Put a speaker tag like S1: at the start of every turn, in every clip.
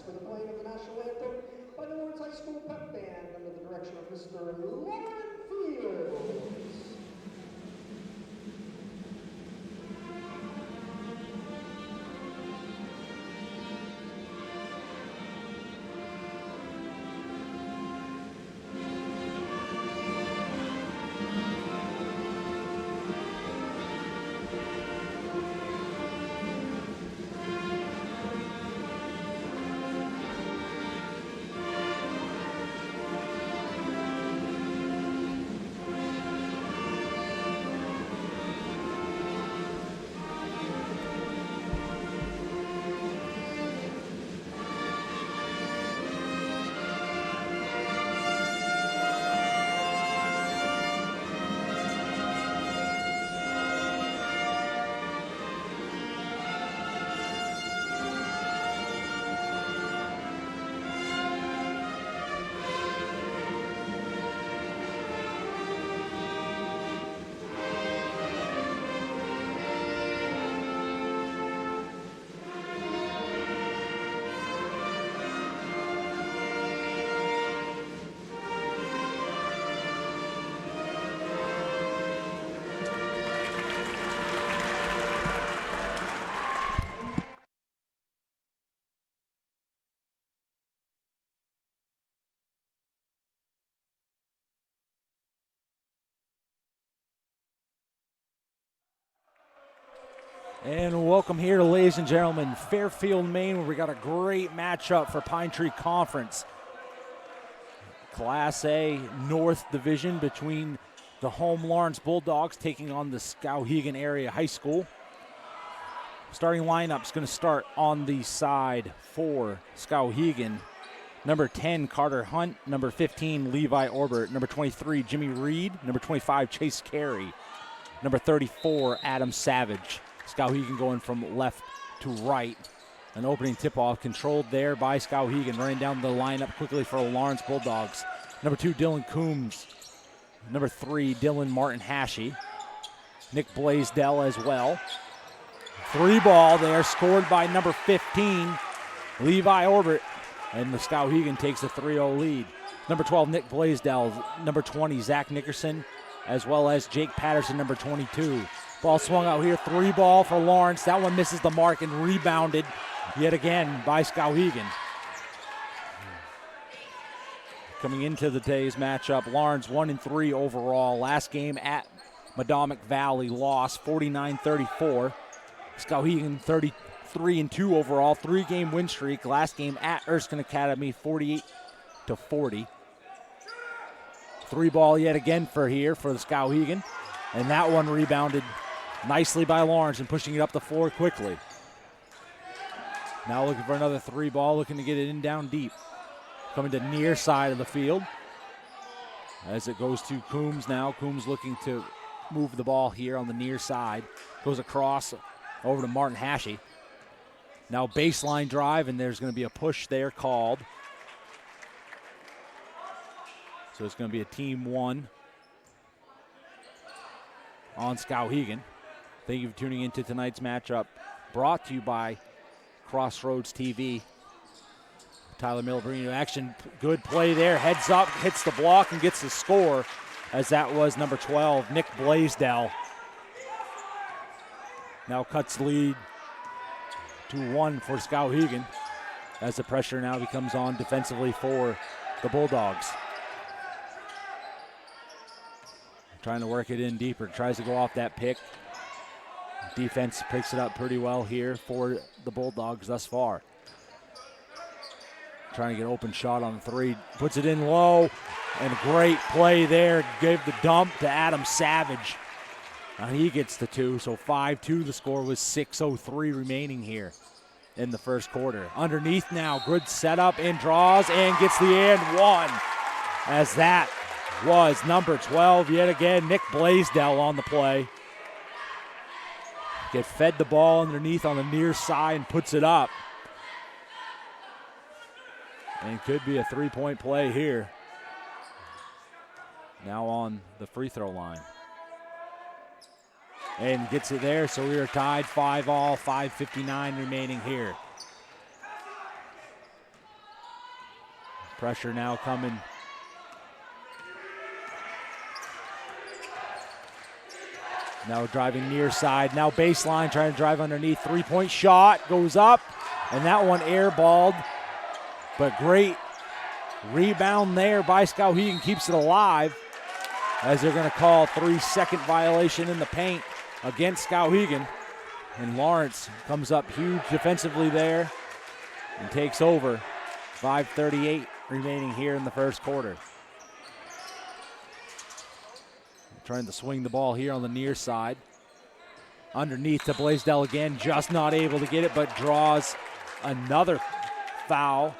S1: for the playing of the national anthem by the Lawrence High School Pep Band under the direction of Mr. Lauren Fields.
S2: And welcome here, ladies and gentlemen, Fairfield, Maine, where we got a great matchup for Pine Tree Conference. Class A North Division between the home Lawrence Bulldogs taking on the Skowhegan Area High School. Starting lineup's going to start on the side for Skowhegan. Number 10, Carter Hunt. Number 15, Levi Orbert. Number 23, Jimmy Reed. Number 25, Chase Carey. Number 34, Adam Savage. Skowhegan going from left to right. An opening tip-off controlled there by Skowhegan, running down the lineup quickly for Lawrence Bulldogs. Number 2, Dylan Coombs. Number 3, Dylan Martin Hashey. Nick Blaisdell as well. 3 ball there, scored by number 15, Levi Orbert. And the Skowhegan takes a 3-0 lead. Number 12, Nick Blaisdell. Number 20, Zach Nickerson, as well as Jake Patterson, number 22. Ball swung out here, 3 ball for Lawrence. That one misses the mark and rebounded yet again by Skowhegan. Coming into the day's matchup, Lawrence 1-3 overall. Last game at Madomic Valley, lost 49-34. Skowhegan 33-2 overall, 3-game win streak. Last game at Erskine Academy, 48-40. 3 ball yet again for the Skowhegan. And that one rebounded nicely by Lawrence and pushing it up the floor quickly. Now looking for another 3 ball, looking to get it in down deep. Coming to near side of the field as it goes to Coombs now. Coombs looking to move the ball here on the near side. Goes across over to Martin Hashey. Now baseline drive, and there's going to be a push there called. So it's going to be a team 1 on Skowhegan. Thank you for tuning into tonight's matchup, brought to you by Crossroads TV. Tyler Milberino action, good play there, heads up, hits the block and gets the score, as that was number 12, Nick Blaisdell. Now cuts lead to 1 for Skowhegan, as the pressure now becomes on defensively for the Bulldogs. Trying to work it in deeper, tries to go off that pick. Defense picks it up pretty well here for the Bulldogs thus far. Trying to get open shot on the 3, puts it in low, and a great play there. Gave the dump to Adam Savage. Now he gets the 2, so 5-2 the score with 6:03 remaining here in the first quarter. Underneath now, good setup and draws and gets the and 1, as that was number 12 yet again, Nick Blaisdell on the play. Get fed the ball underneath on the near side and puts it up. And could be a 3-point play here. Now on the free throw line. And gets it there, so we are tied 5-all, 5:59 remaining here. Pressure now coming. Now driving near side. Now baseline, trying to drive underneath. Three-point shot goes up, and that one airballed. But great rebound there by Skowhegan, keeps it alive, as they're going to call 3-second violation in the paint against Skowhegan. And Lawrence comes up huge defensively there and takes over. 5:38 remaining here in the first quarter. Trying to swing the ball here on the near side. Underneath to Blaisdell again, just not able to get it, but draws another foul.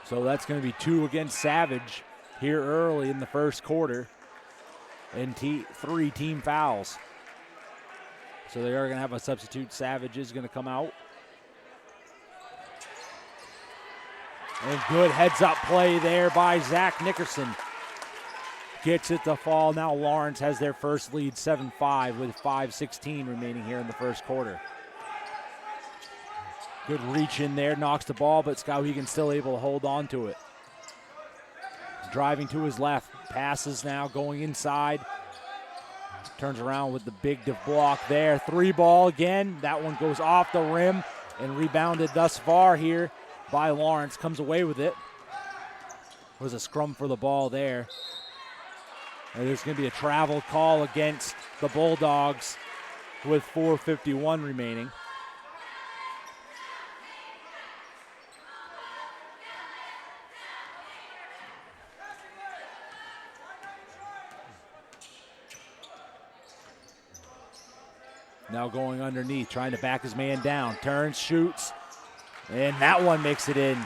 S2: So that's going to be 2 against Savage here early in the first quarter. And 3 team fouls. So they are going to have a substitute. Savage is going to come out. And good heads-up play there by Zach Nickerson. Gets it to fall. Now Lawrence has their first lead, 7-5, with 5:16 remaining here in the first quarter. Good reach in there, knocks the ball, but Skowhegan still able to hold on to it. Driving to his left, passes now, going inside. Turns around with the big block there. 3-ball again. That one goes off the rim and rebounded thus far here by Lawrence. Comes away with it. Was a scrum for the ball there. And there's going to be a travel call against the Bulldogs with 4:51 remaining. Now going underneath, trying to back his man down. Turns, shoots, and that one makes it in,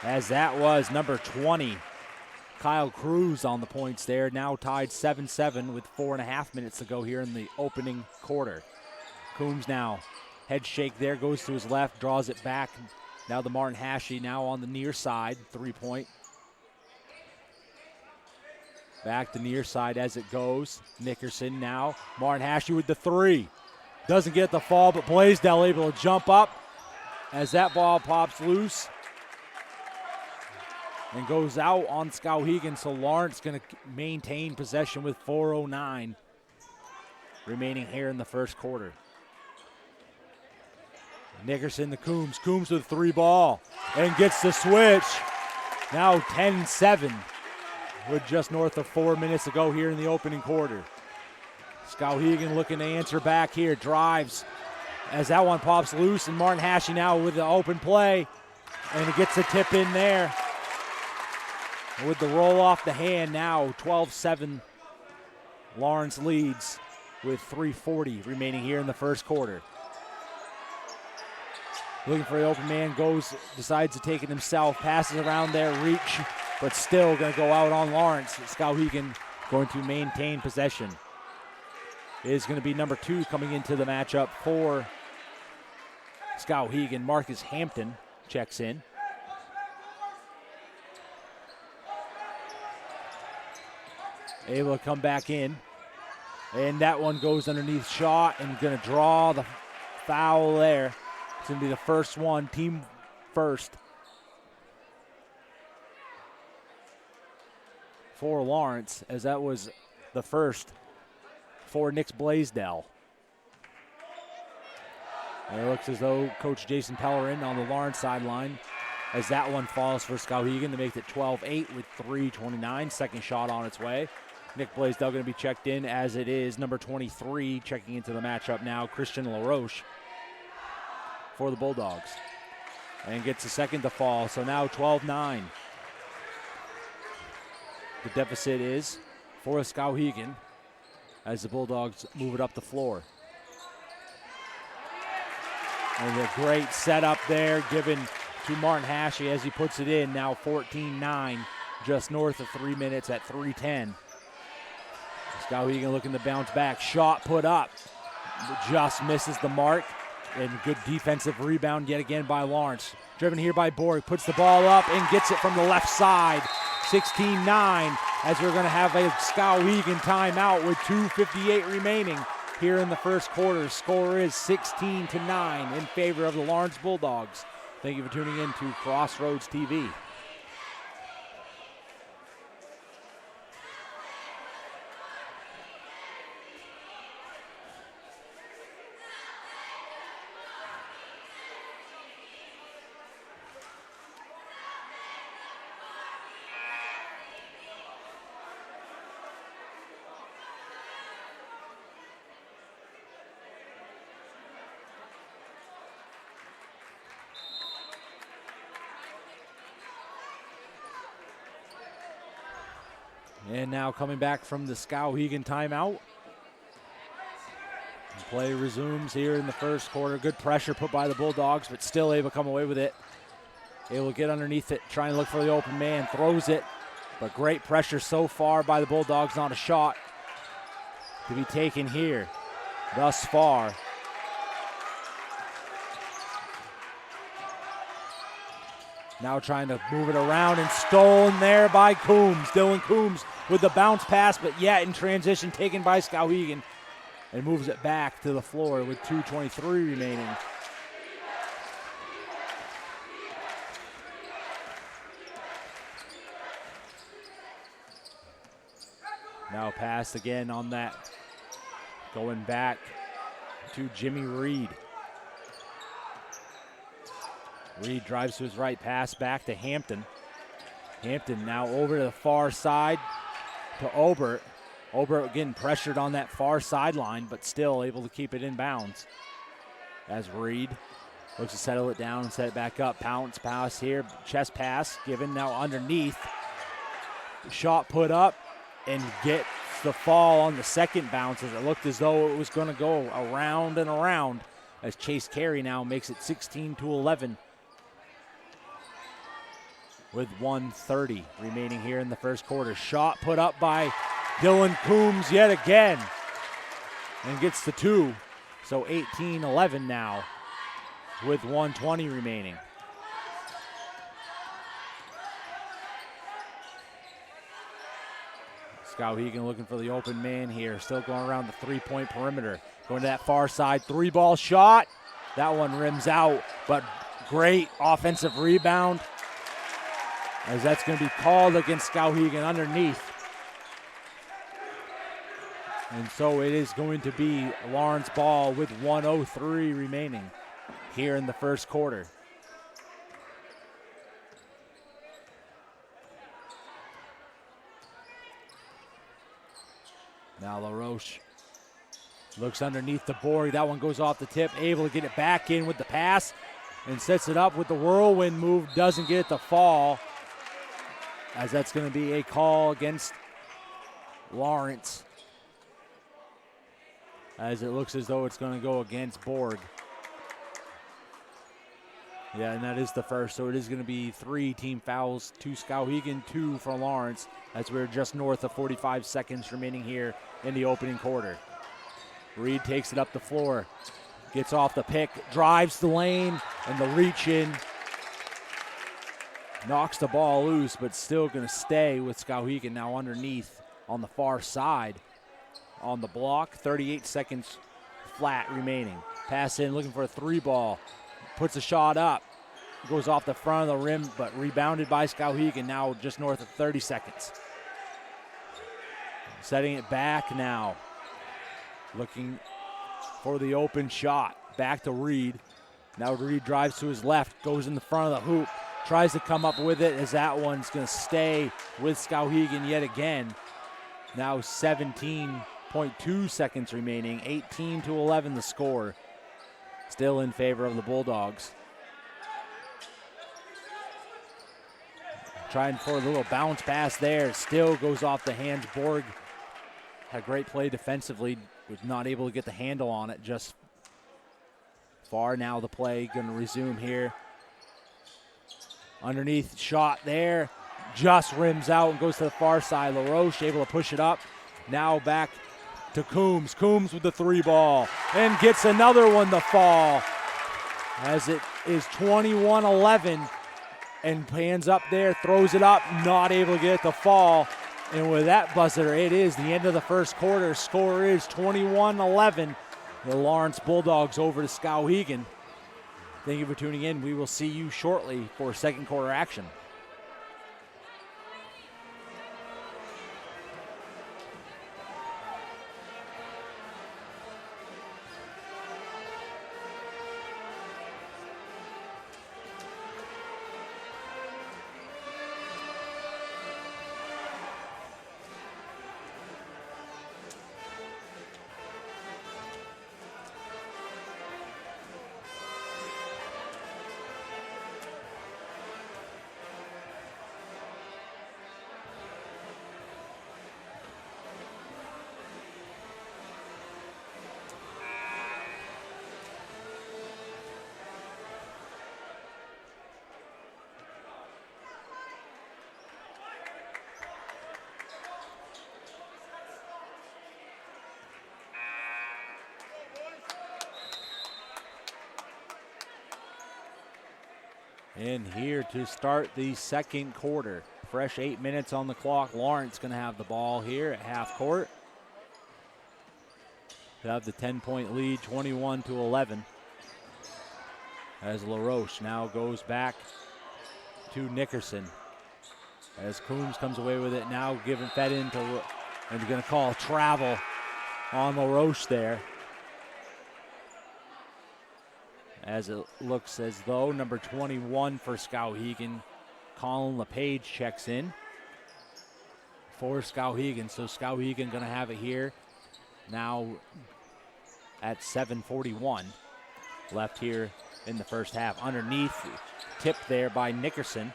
S2: as that was number 20. Kyle Cruz on the points there, now tied 7-7 with 4.5 minutes to go here in the opening quarter. Coombs now, head shake there, goes to his left, draws it back. Now the Martin Hashi now on the near side, 3-point. Back to near side as it goes. Nickerson now, Martin Hashi with the 3. Doesn't get the fall, but Blaisdell able to jump up as that ball pops loose and goes out on Skowhegan. So Lawrence going to maintain possession with 4:09 remaining here in the first quarter. Nickerson to Coombs. Coombs with a 3-ball and gets the switch. Now 10-7 with just north of 4 minutes to go here in the opening quarter. Skowhegan looking to answer back here, drives as that one pops loose, and Martin Hashi now with the open play, and he gets the tip in there. With the roll off the hand now, 12-7, Lawrence leads with 3:40 remaining here in the first quarter. Looking for the open man, decides to take it himself, passes around there, reach, but still going to go out on Lawrence. Skowhegan going to maintain possession. Is going to be number 2 coming into the matchup for Skowhegan. Marcus Hampton checks in. Able to come back in. And that one goes underneath shot and going to draw the foul there. It's going to be the first one, team first for Lawrence, as that was the first for Nick Blaisdell. And it looks as though Coach Jason Pellerin on the Lawrence sideline, as that one falls for Skowhegan to make it 12-8 with 3:29. Second shot on its way. Nick Blaisdell going to be checked in, as it is number 23 checking into the matchup now, Christian LaRoche for the Bulldogs. And gets the second to fall, so now 12-9. The deficit is for Skowhegan as the Bulldogs move it up the floor. And a great setup there given to Martin Hashi as he puts it in. Now 14-9, just north of 3 minutes at 3:10. Skowhegan looking to bounce back. Shot put up. Just misses the mark. And good defensive rebound yet again by Lawrence. Driven here by Borg. Puts the ball up and gets it from the left side. 16-9 as we're going to have a Skowhegan timeout with 2:58 remaining here in the first quarter. Score is 16-9 in favor of the Lawrence Bulldogs. Thank you for tuning in to Crossroads TV. And now coming back from the Skowhegan timeout. Play resumes here in the first quarter. Good pressure put by the Bulldogs, but still able to come away with it. Able to get underneath it, trying to look for the open man. Throws it, but great pressure so far by the Bulldogs. Not a shot to be taken here thus far. Now trying to move it around and stolen there by Coombs. Dylan Coombs with the bounce pass, but yet in transition taken by Skowhegan and moves it back to the floor with 2:23 remaining. Now pass again on that. Going back to Jimmy Reed. Reed drives to his right, pass back to Hampton. Hampton now over to the far side to Obert. Obert getting pressured on that far sideline, but still able to keep it in bounds. As Reed looks to settle it down and set it back up. Pounce pass here, chest pass given now underneath. Shot put up and gets the fall on the second bounce as it looked as though it was going to go around and around as Chase Carey now makes it 16-11. With 1:30 remaining here in the first quarter. Shot put up by Dylan Coombs yet again and gets the two. So 18-11 now with 1:20 remaining. Skowhegan looking for the open man here. Still going around the three-point perimeter. Going to that far side three-ball shot. That one rims out, but great offensive rebound, as that's going to be called against Skowhegan underneath. And so it is going to be Lawrence ball with 1:03 remaining here in the first quarter. Now LaRoche looks underneath the board. That one goes off the tip, able to get it back in with the pass and sets it up with the whirlwind move. Doesn't get it to fall, as that's going to be a call against Lawrence, as it looks as though it's going to go against Borg. Yeah, and that is the first, so it is going to be 3 team fouls, 2 Skowhegan, 2 for Lawrence, as we're just north of 45 seconds remaining here in the opening quarter. Reed takes it up the floor, gets off the pick, drives the lane, and the reach in. Knocks the ball loose, but still going to stay with Skowhegan now underneath on the far side on the block. 38 seconds flat remaining. Pass in, looking for a 3-ball. Puts a shot up. Goes off the front of the rim, but rebounded by Skowhegan now just north of 30 seconds. Setting it back now. Looking for the open shot. Back to Reed. Now Reed drives to his left, goes in the front of the hoop. Tries to come up with it, as that one's going to stay with Skowhegan yet again. Now 17.2 seconds remaining, 18-11 the score. Still in favor of the Bulldogs. Trying for a little bounce pass there. Still goes off the hands. Borg had great play defensively. Was not able to get the handle on it just far. Now the play going to resume here. Underneath shot there. Just rims out and goes to the far side. LaRoche able to push it up. Now back to Coombs. Coombs with the 3-ball and gets another one to fall, as it is 21-11, and hands up there, throws it up, not able to get it to fall, And with that buzzer, it is the end of the first quarter. Score is 21-11. The Lawrence Bulldogs over to Skowhegan. Thank you for tuning in. We will see you shortly for second quarter action. And here to start the second quarter. Fresh 8 minutes on the clock. Lawrence going to have the ball here at half court. To have the 10-point lead, 21-11. As LaRoche now goes back to Nickerson. As Coombs comes away with it, now fed into, and they're going to call travel on LaRoche there. As it looks as though number 21 for Skowhegan, Colin LePage, checks in for Skowhegan. So Skowhegan going to have it here now at 7:41 left here in the first half. Underneath, tipped there by Nickerson.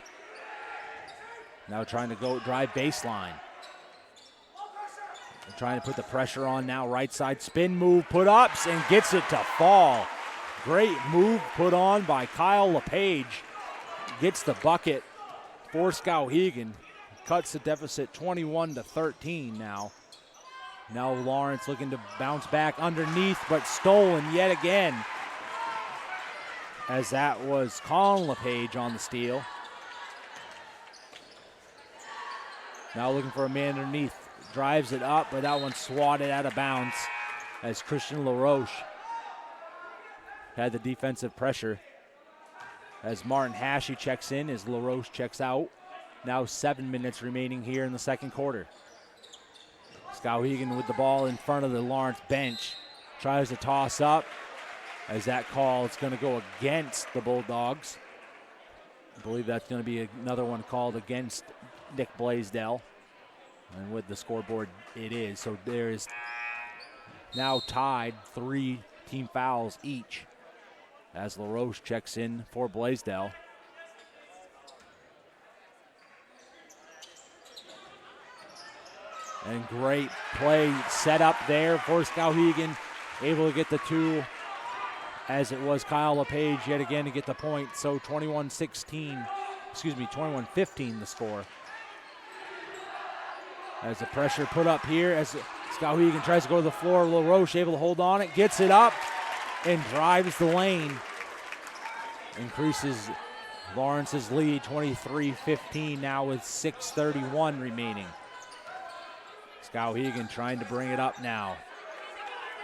S2: Now trying to go drive baseline. They're trying to put the pressure on now. Right side spin move, put ups, and gets it to fall. Great move put on by Kyle LePage. Gets the bucket for Skowhegan. Cuts the deficit 21-13 now. Now Lawrence looking to bounce back underneath, but stolen yet again. As that was Colin LePage on the steal. Now looking for a man underneath. Drives it up, but that one swatted out of bounds as Christian LaRoche had the defensive pressure. As Martin Hashey checks in, as LaRoche checks out. Now 7 minutes remaining here in the second quarter. Skowhegan with the ball in front of the Lawrence bench. Tries to toss up. As that call is going to go against the Bulldogs. I believe that's going to be another one called against Nick Blaisdell. And with the scoreboard, it is. So there is now tied 3 team fouls each. As LaRoche checks in for Blaisdell. And great play set up there for Skowhegan. Able to get the two, as it was Kyle LePage yet again to get the point. So 21-15 the score. As the pressure put up here, as Skowhegan tries to go to the floor, LaRoche able to hold on it, gets it up, and drives the lane. Increases Lawrence's lead, 23-15 now with 6:31 remaining. Skowhegan trying to bring it up now.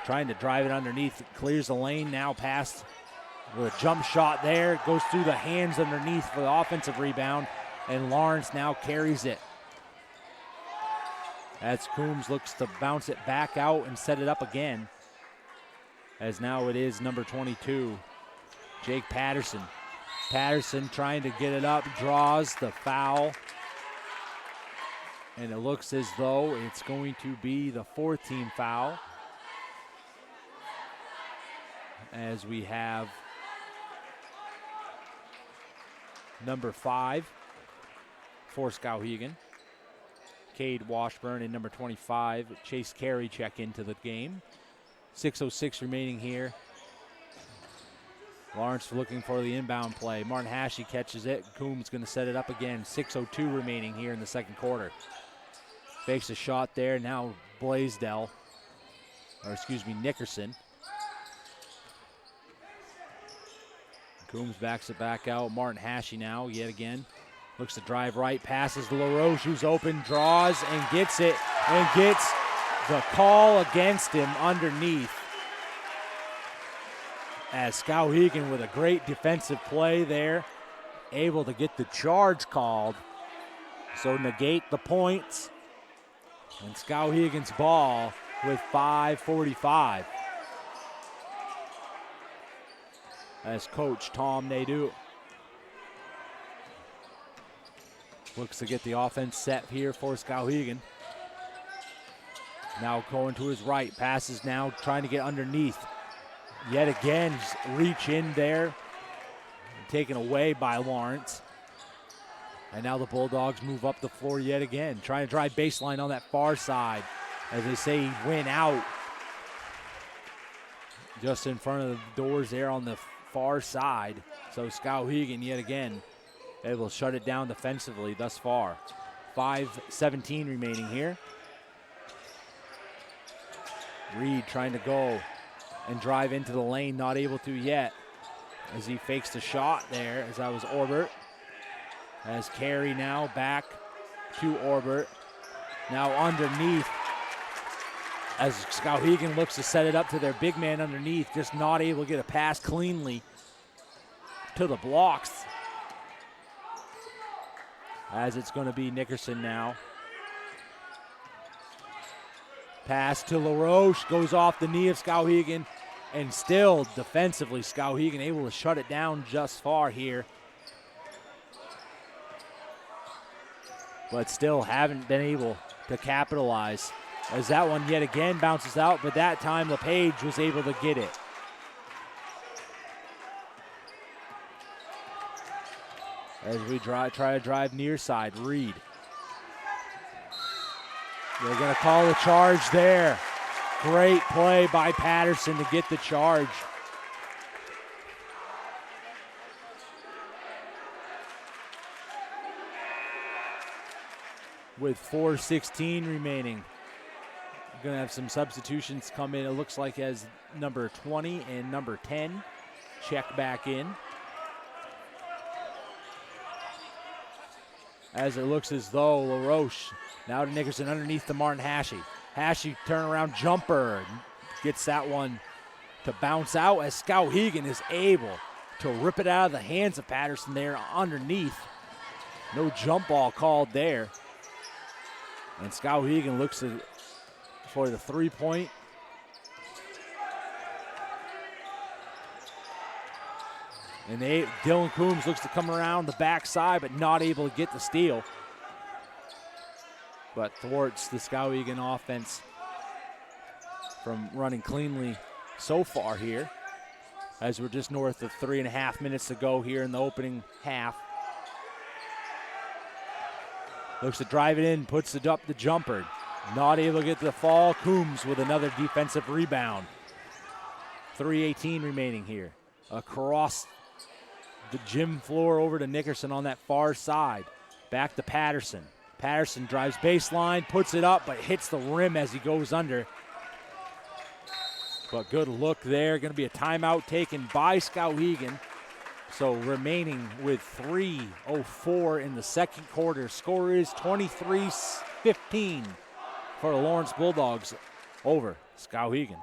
S2: Trying to drive it underneath, clears the lane now past with a jump shot there. Goes through the hands underneath for the offensive rebound, and Lawrence now carries it. As Coombs looks to bounce it back out and set it up again. As now it is number 22, Jake Patterson. Patterson trying to get it up, draws the foul. And it looks as though it's going to be the 4th team foul. As we have number 5 for Skowhegan. Cade Washburn and number 25, Chase Carey, check into the game. 6:06 remaining here. Lawrence looking for the inbound play. Martin Hashey catches it. Coombs going to set it up again. 6:02 remaining here in the second quarter. Fakes a shot there. Now Nickerson. Coombs backs it back out. Martin Hashey now, yet again. Looks to drive right, passes to LaRoche, who's open, draws and gets it, and gets the call against him underneath. As Skowhegan with a great defensive play there, able to get the charge called. So negate the points. And Skowhegan's ball with 5:45. As Coach Tom Nadeau looks to get the offense set here for Skowhegan. Now going to his right, passes now, trying to get underneath. Yet again, just reach in there, taken away by Lawrence. And now the Bulldogs move up the floor yet again, trying to drive baseline on that far side. As they say, he went out just in front of the doors there on the far side. So Skowhegan yet again able to shut it down defensively thus far. 5:17 remaining here. Reed trying to go and drive into the lane, not able to yet as he fakes the shot there, as that was Orbert. As Carey now back to Orbert. Now underneath as Skowhegan looks to set it up to their big man underneath, just not able to get a pass cleanly to the blocks. As it's going to be Nickerson now. Pass to LaRoche, goes off the knee of Skowhegan, and still defensively Skowhegan able to shut it down just far here. But still haven't been able to capitalize. As that one yet again bounces out, but that time LePage was able to get it. As we try to drive near side, Reed. They're going to call the charge there. Great play by Patterson to get the charge. With 4:16 remaining. We're going to have some substitutions come in. It looks like as number 20 and number 10 check back in. As it looks as though LaRoche now to Nickerson underneath to Martin Hashi. Hashi turnaround jumper gets that one to bounce out as Skowhegan is able to rip it out of the hands of Patterson there underneath. No jump ball called there. And Skowhegan looks for the 3-point. And Dylan Coombs looks to come around the backside, but not able to get the steal. But thwarts the Skowhegan offense from running cleanly so far here, as we're just north of 3.5 minutes to go here in the opening half. Looks to drive it in, puts it up the jumper. Not able to get the fall. Coombs with another defensive rebound. 3:18 remaining here. Across the gym floor over to Nickerson on that far side. Back to Patterson. Patterson drives baseline, puts it up, but hits the rim as he goes under. But good look there. Going to be a timeout taken by Skowhegan. So remaining with 3:04 in the second quarter. Score is 23-15 for the Lawrence Bulldogs over Skowhegan.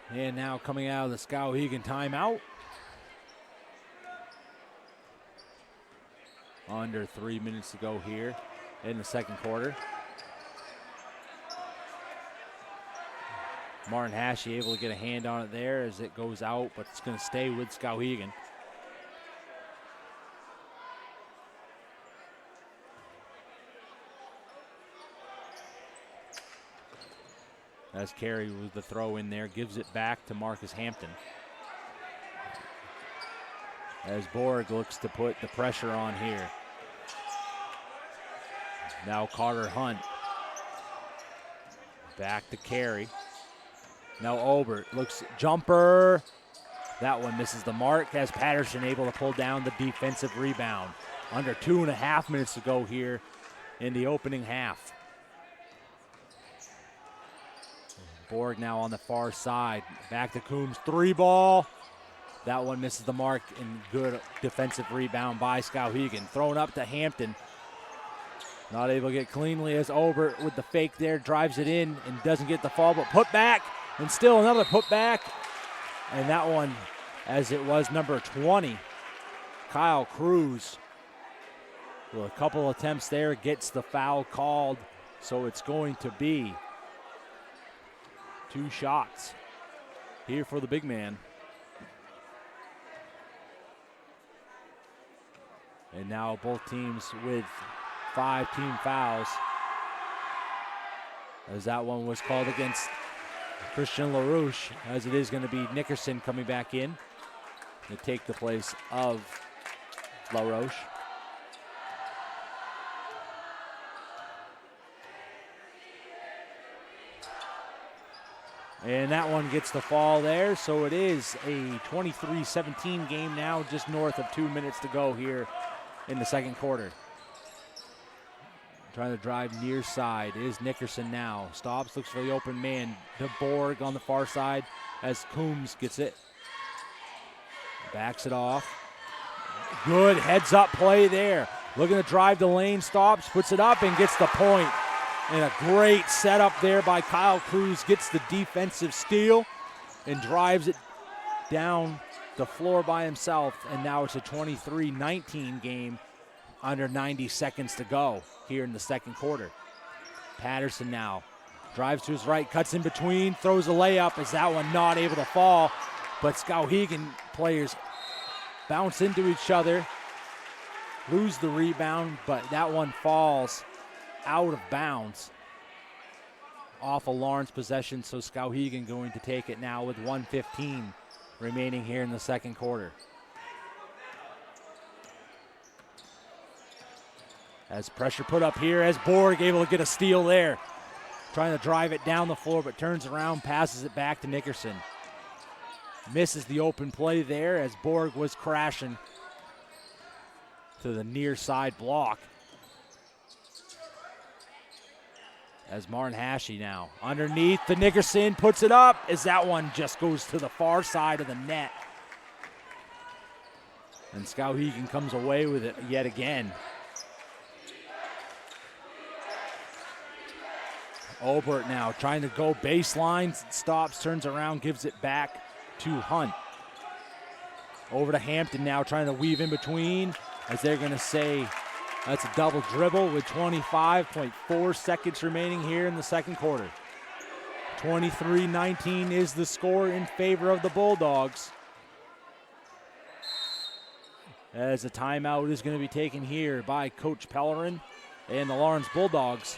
S2: And now coming out of the Skowhegan timeout. Under 3 minutes to go here in the second quarter. Martin Hashi able to get a hand on it there as it goes out, but it's going to stay with Skowhegan. As Carey with the throw in there, gives it back to Marcus Hampton. As Borg looks to put the pressure on here. Now Carter Hunt. Back to Carey. Now Obert looks, jumper. That one misses the mark as Patterson able to pull down the defensive rebound. Under 2.5 minutes to go here in the opening half. Borg now on the far side. Back to Coombs, 3-ball. That one misses the mark, and good defensive rebound by Skowhegan. Thrown up to Hampton. Not able to get cleanly as Obert with the fake there, drives it in and doesn't get the fall, but put back, and still another put back. And that one, as it was number 20, Kyle Cruz, with a couple attempts there, gets the foul called. So it's going to be 2 shots here for the big man. And now both teams with 5 team fouls, as that one was called against Christian LaRouche, as it is going to be Nickerson coming back in to take the place of LaRouche. And that one gets the fall there, so it is a 23-17 game now, just north of 2 minutes to go here in the second quarter. Trying to drive near side is Nickerson now. Stops, looks for the open man. DeBorg on the far side as Coombs gets it. Backs it off. Good heads-up play there. Looking to drive the lane, stops, puts it up, and gets the point. And a great setup there by Kyle Cruz. Gets the defensive steal and drives it down the floor by himself. And now it's a 23-19 game, under 90 seconds to go here in the second quarter. Patterson now drives to his right, cuts in between, throws a layup. Is that one not able to fall? But Skowhegan players bounce into each other, lose the rebound, but that one falls out of bounds off of Lawrence possession. So Skowhegan going to take it now with 1:15 remaining here in the second quarter. As pressure put up here, as Borg able to get a steal there. Trying to drive it down the floor, but turns around, passes it back to Nickerson. Misses the open play there as Borg was crashing to the near side block. As Martin Hashi now underneath the Nickerson, puts it up as that one just goes to the far side of the net. And Skowhegan comes away with it yet again. Obert now trying to go baseline, stops, turns around, gives it back to Hunt. Over to Hampton now, trying to weave in between, as they're going to say that's a double dribble with 25.4 seconds remaining here in the second quarter. 23-19 is the score in favor of the Bulldogs. As a timeout is going to be taken here by Coach Pellerin and the Lawrence Bulldogs.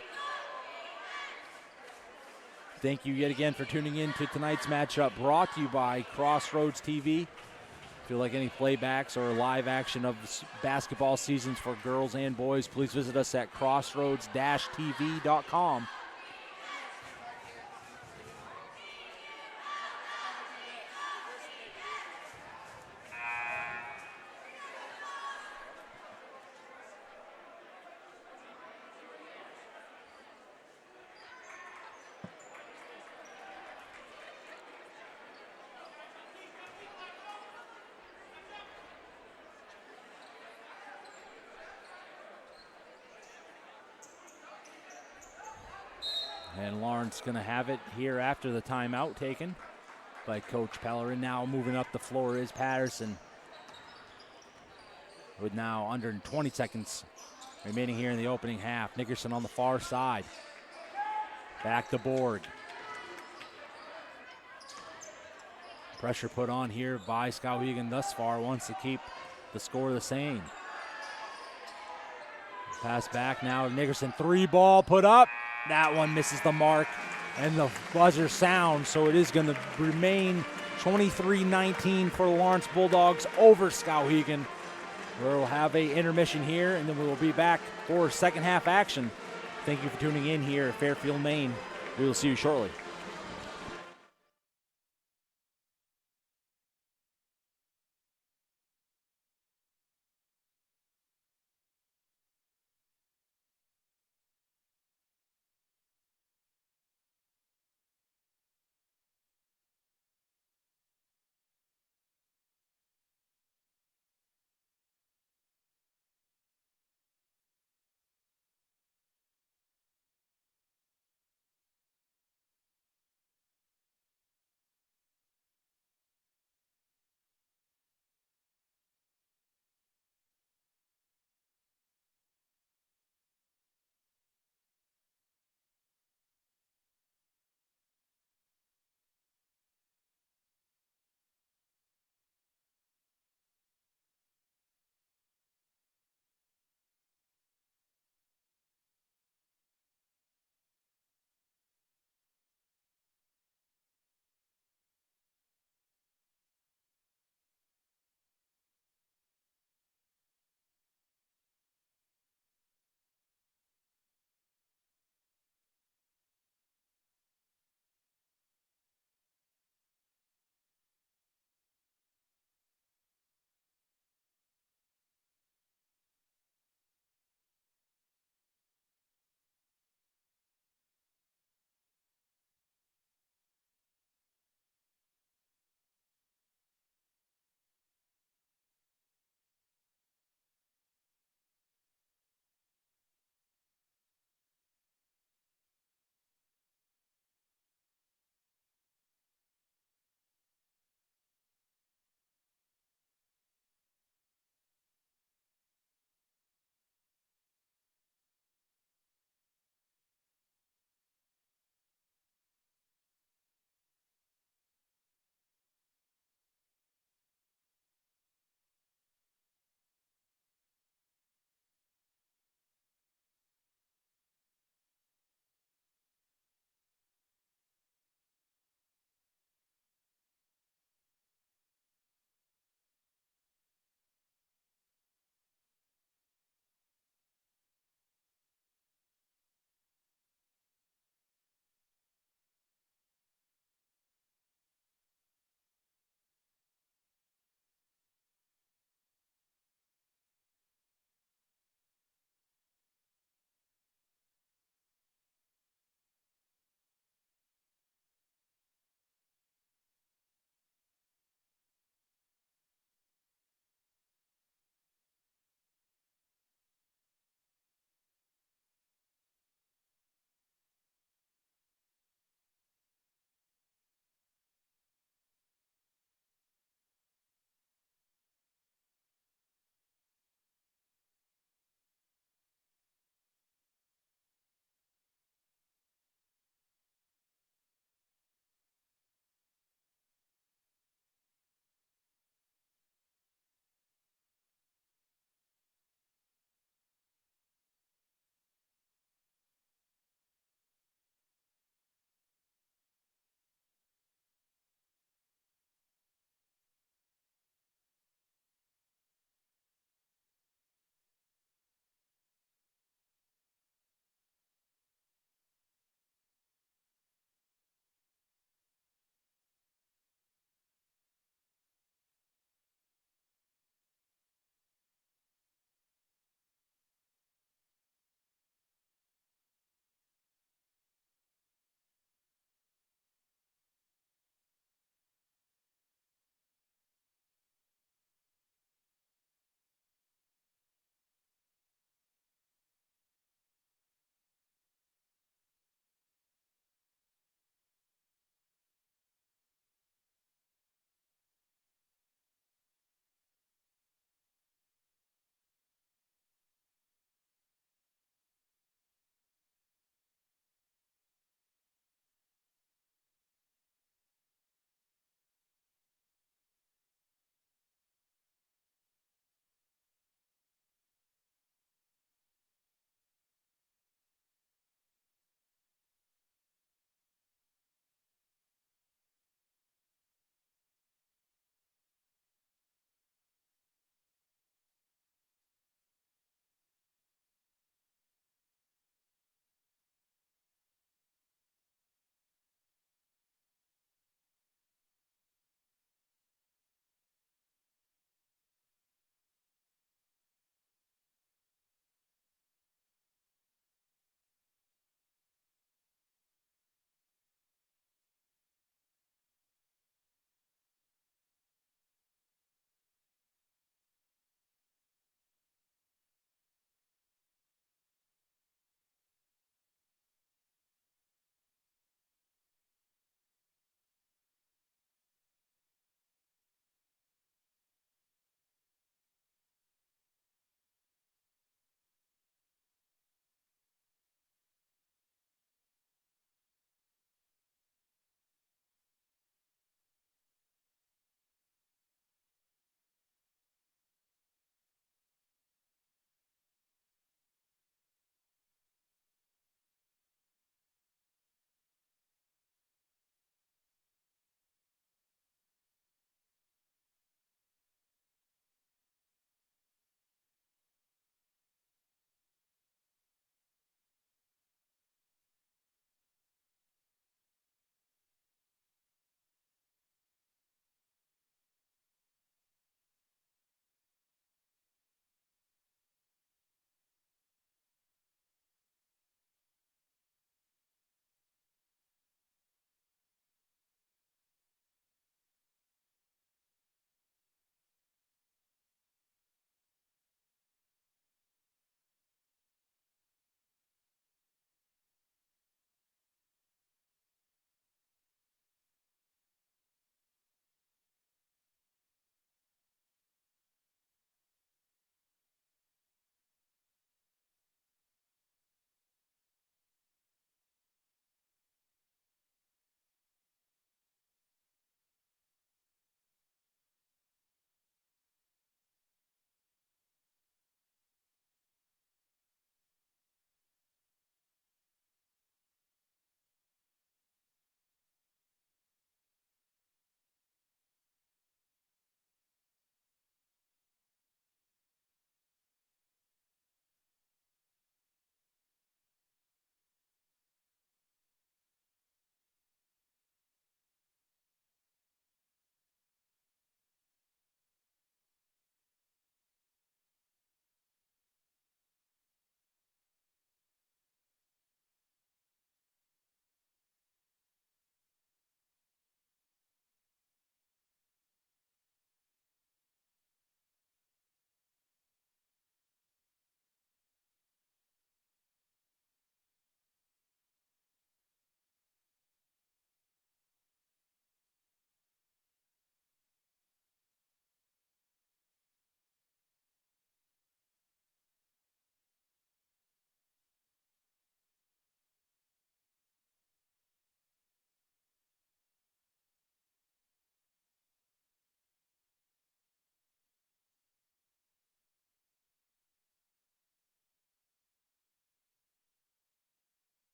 S2: Thank you yet again for tuning in to tonight's matchup, brought to you by Crossroads TV. If you like any playbacks or live action of basketball seasons for girls and boys, please visit us at crossroads-tv.com. And Lawrence going to have it here after the timeout taken by Coach Pellerin. Now moving up the floor is Patterson. with now under 20 seconds remaining here in the opening half. Nickerson on the far side. Back to Borg. Pressure put on here by Skowhegan thus far, wants to keep the score the same. Pass back now to Nickerson, 3-ball put up. That one misses the mark and the buzzer sounds, so it is gonna remain 23-19 for the Lawrence Bulldogs over Skowhegan. We'll have a intermission here and then we will be back for second half action. Thank you for tuning in here at Fairfield, Maine. We will see you shortly.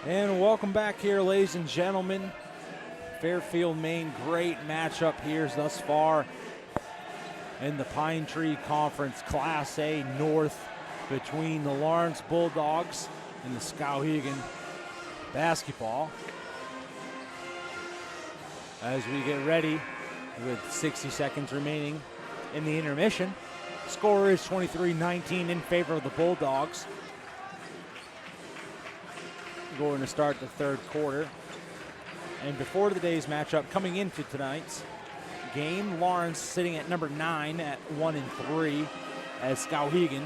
S2: And welcome back here, ladies and gentlemen. Fairfield, Maine, great matchup here thus far in the Pine Tree Conference Class A North between the Lawrence Bulldogs and the Skowhegan basketball. As we get ready with 60 seconds remaining in the intermission, score is 23-19 in favor of the Bulldogs. Going to start the third quarter. And before the day's matchup, coming into tonight's game, Lawrence sitting at number 9 at 1-3, as Skowhegan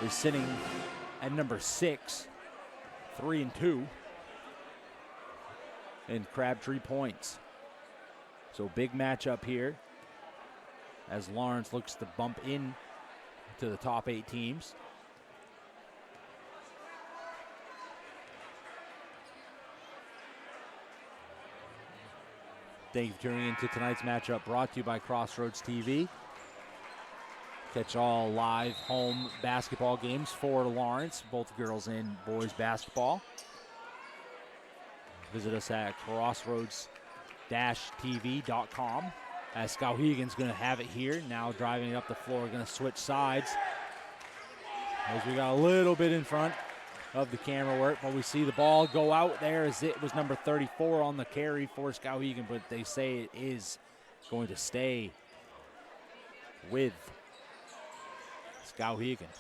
S2: is sitting at number 6, 3-2, and Crabtree points. So big matchup here as Lawrence looks to bump in to the top 8 teams. Thank you for tuning into tonight's matchup, brought to you by Crossroads TV. Catch all live home basketball games for Lawrence, both girls and boys basketball. Visit us at crossroads-tv.com. As Skowhegan's going to have it here. Now driving up the floor, going to switch sides. As we got a little bit in front of the camera work, but we see the ball go out there as it was number 34 on the carry for Skowhegan, but they say it is going to stay with Skowhegan.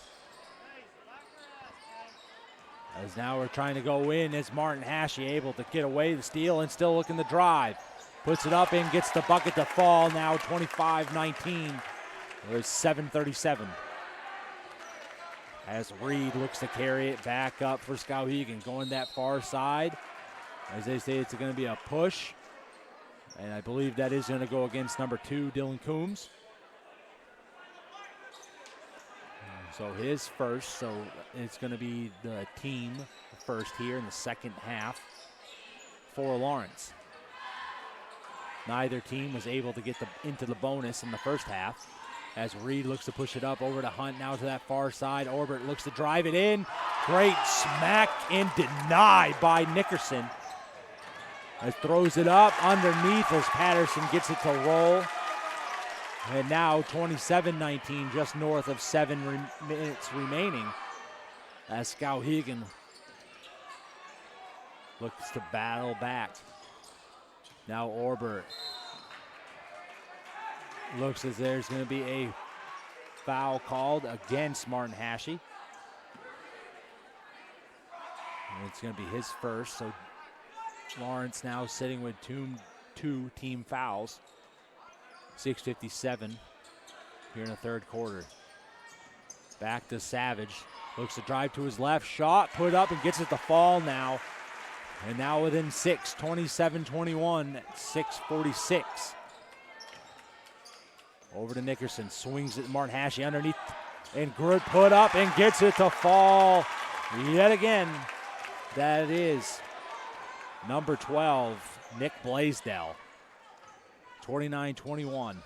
S2: As now we're trying to go in as Martin Hashey able to get away the steal and still looking to drive. Puts it up and gets the bucket to fall, now 25-19. There's 7:37. As Reed looks to carry it back up for Skowhegan, going that far side. As they say, it's going to be a push. And I believe that is going to go against number 2, Dylan Coombs. So his first, so it's going to be the team first here in the second half for Lawrence. Neither team was able to get into the bonus in the first half. As Reed looks to push it up over to Hunt, now to that far side. Orbert looks to drive it in. Great smack and deny by Nickerson. As throws it up underneath as Patterson gets it to roll. And now 27-19, just north of 7 minutes remaining. As Skowhegan looks to battle back. Now Orbert looks as there's going to be a foul called against Martin Hashey. And it's going to be his first, so Lawrence now sitting with two team fouls. 6:57 here in the third quarter. Back to Savage. Looks to drive to his left. Shot, put up, and gets it to fall now. And now within 6, 27-21, 6:46. Over to Nickerson, swings it, Martin Hashey underneath, and good put up and gets it to fall yet again. That is number 12, Nick Blaisdell. 29-21.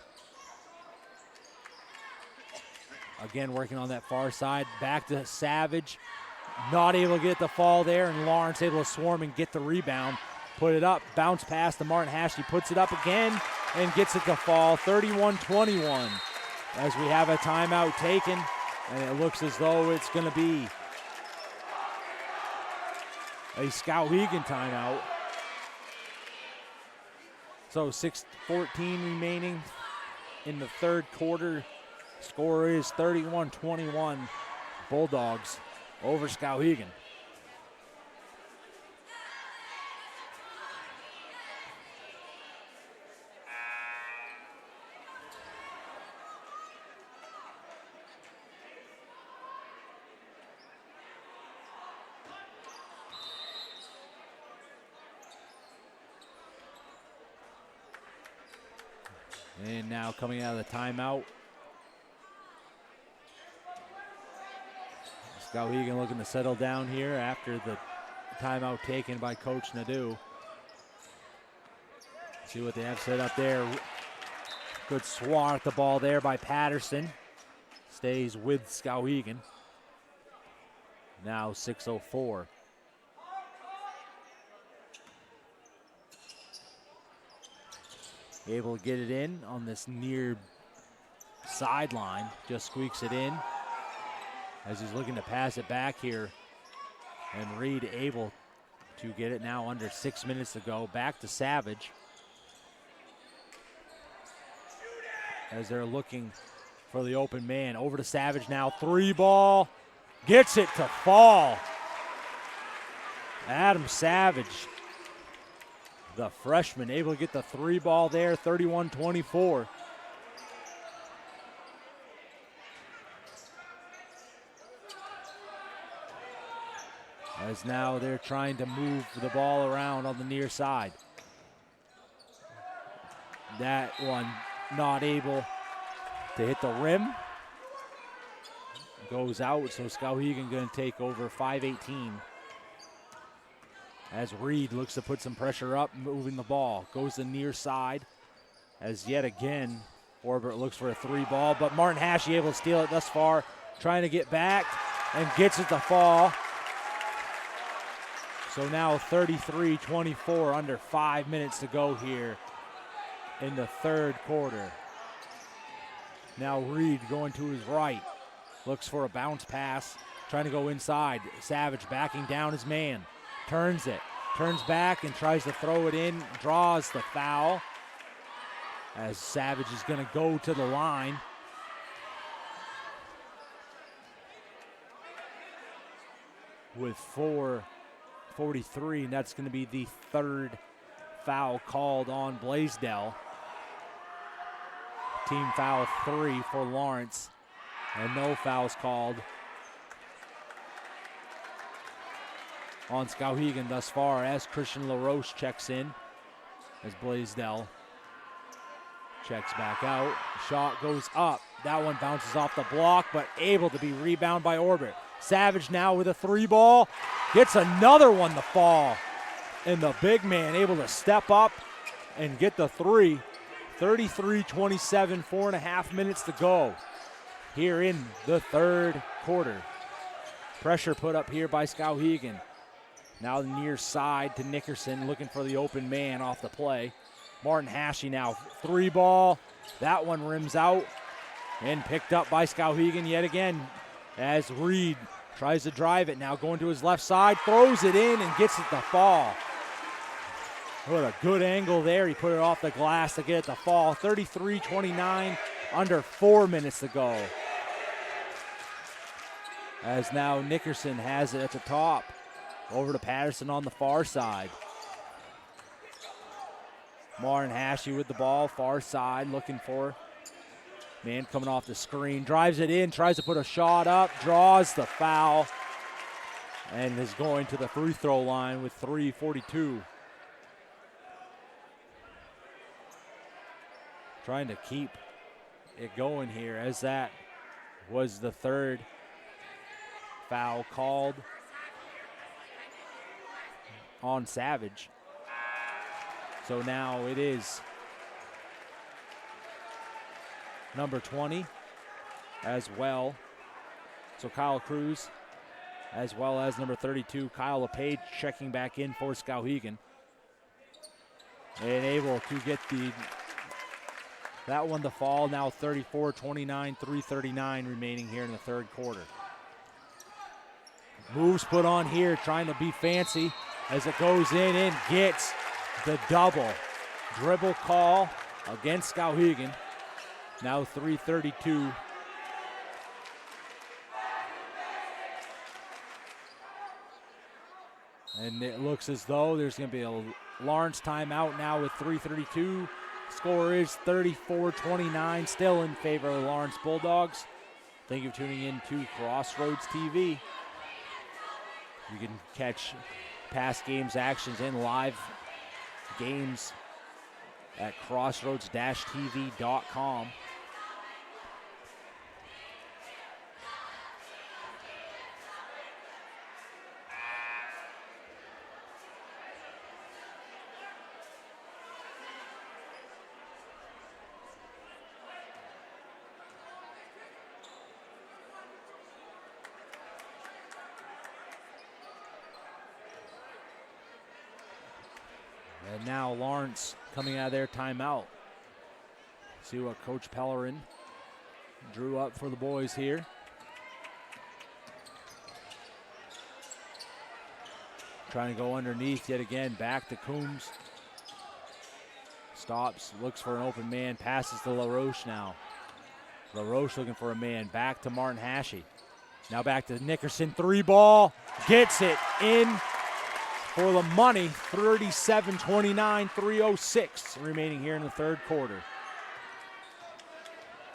S2: Again, working on that far side. Back to Savage. Not able to get the fall there, and Lawrence able to swarm and get the rebound. Put it up, bounce pass to Martin Hashey. Puts it up again and gets it to fall. 31-21. As we have a timeout taken, and it looks as though it's going to be a Skowhegan timeout. So 6:14 remaining in the third quarter. Score is 31-21. Bulldogs over Skowhegan. And now coming out of the timeout, Skowhegan looking to settle down here after the timeout taken by Coach Nadeau. See what they have set up there. Good swat at the ball there by Patterson. Stays with Skowhegan. Now 6:04. able to get it in on this near sideline. Just squeaks it in as he's looking to pass it back here. And Reed able to get it now under 6 minutes to go. Back to Savage as they're looking for the open man. Over to Savage now. 3-ball. Gets it to fall. Adam Savage, the freshman, able to get the 3-ball there. 31-24. As now they're trying to move the ball around on the near side. That one not able to hit the rim. Goes out, so Skowhegan going to take over 5:18. As Reed looks to put some pressure up, moving the ball. Goes the near side as yet again Orbit looks for a 3-ball, but Martin Hashey able to steal it thus far, trying to get back and gets it to fall. So now 33-24, under 5 minutes to go here in the third quarter. Now Reed going to his right, looks for a bounce pass, trying to go inside. Savage backing down his man, turns it, turns back and tries to throw it in, draws the foul as Savage is going to go to the line. With 4:43, and that's going to be the third foul called on Blaisdell. Team foul 3 for Lawrence, and no fouls called on Skowhegan thus far as Christian LaRoche checks in as Blaisdell checks back out. Shot goes up. That one bounces off the block, but able to be rebounded by Orbit. Savage now with a 3-ball. Gets another one to fall. And the big man able to step up and get the 3. 33-27, 4.5 minutes to go here in the third quarter. Pressure put up here by Skowhegan. Now the near side to Nickerson, looking for the open man off the play. Martin Hashey now, 3-ball. That one rims out and picked up by Skowhegan yet again as Reed tries to drive it. Now going to his left side, throws it in and gets it to fall. What a good angle there. He put it off the glass to get it to fall. 33-29, under 4 minutes to go. As now Nickerson has it at the top. Over to Patterson on the far side. Martin Hashey with the ball, far side, looking for man coming off the screen. Drives it in, tries to put a shot up, draws the foul, and is going to the free throw line with 3:42. Trying to keep it going here as that was the third foul called on Savage. So now it is number 20 as well. So Kyle Cruz as well as number 32, Kyle LePage, checking back in for Skowhegan. And able to get that one to fall. Now 34-29, 3:39 remaining here in the third quarter. Moves put on here, trying to be fancy as it goes in and gets the double. Dribble call against Skowhegan. Now 3:32. And it looks as though there's going to be a Lawrence timeout now with 3:32. Score is 34-29, still in favor of the Lawrence Bulldogs. Thank you for tuning in to Crossroads TV. You can catch past games, actions, and live games at crossroads-tv.com. And now Lawrence coming out of their timeout. See what Coach Pellerin drew up for the boys here. Trying to go underneath yet again. Back to Coombs. Stops, looks for an open man, passes to LaRoche now. LaRoche looking for a man. Back to Martin Hashey. Now back to Nickerson. 3-ball. Gets it in for the money. 37-29, 3:06 remaining here in the third quarter.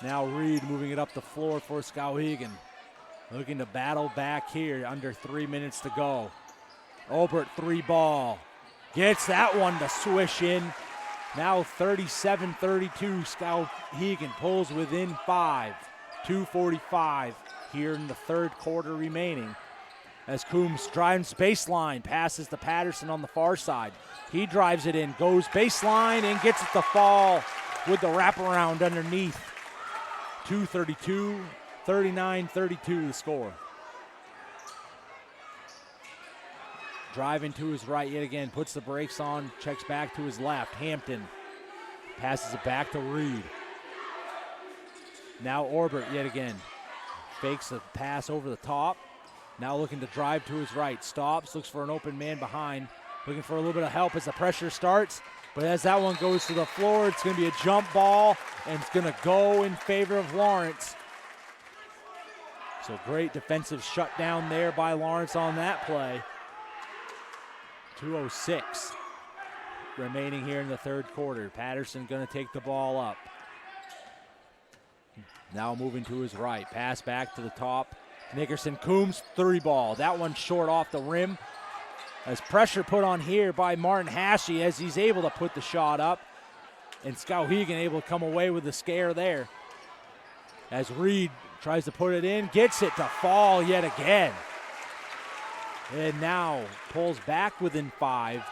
S2: Now Reed moving it up the floor for Skowhegan. Looking to battle back here. Under 3 minutes to go. Obert 3-ball. Gets that one to swish in. Now 37-32. Skowhegan pulls within 5. 2:45 here in the third quarter remaining. As Coombs drives baseline, passes to Patterson on the far side. He drives it in, goes baseline, and gets it to fall with the wraparound underneath. 2:32, 39-32 the score. Driving to his right yet again, puts the brakes on, checks back to his left. Hampton passes it back to Reed. Now Orbert yet again. Fakes a pass over the top. Now looking to drive to his right. Stops, looks for an open man behind. Looking for a little bit of help as the pressure starts. But as that one goes to the floor, it's going to be a jump ball, and it's going to go in favor of Lawrence. So great defensive shutdown there by Lawrence on that play. 2:06 remaining here in the third quarter. Patterson going to take the ball up. Now moving to his right. Pass back to the top. Nickerson, Coombs, 3-ball. That one short off the rim. As pressure put on here by Martin Hashey as he's able to put the shot up. And Skowhegan able to come away with the scare there. As Reed tries to put it in, gets it to fall yet again. And now pulls back within 5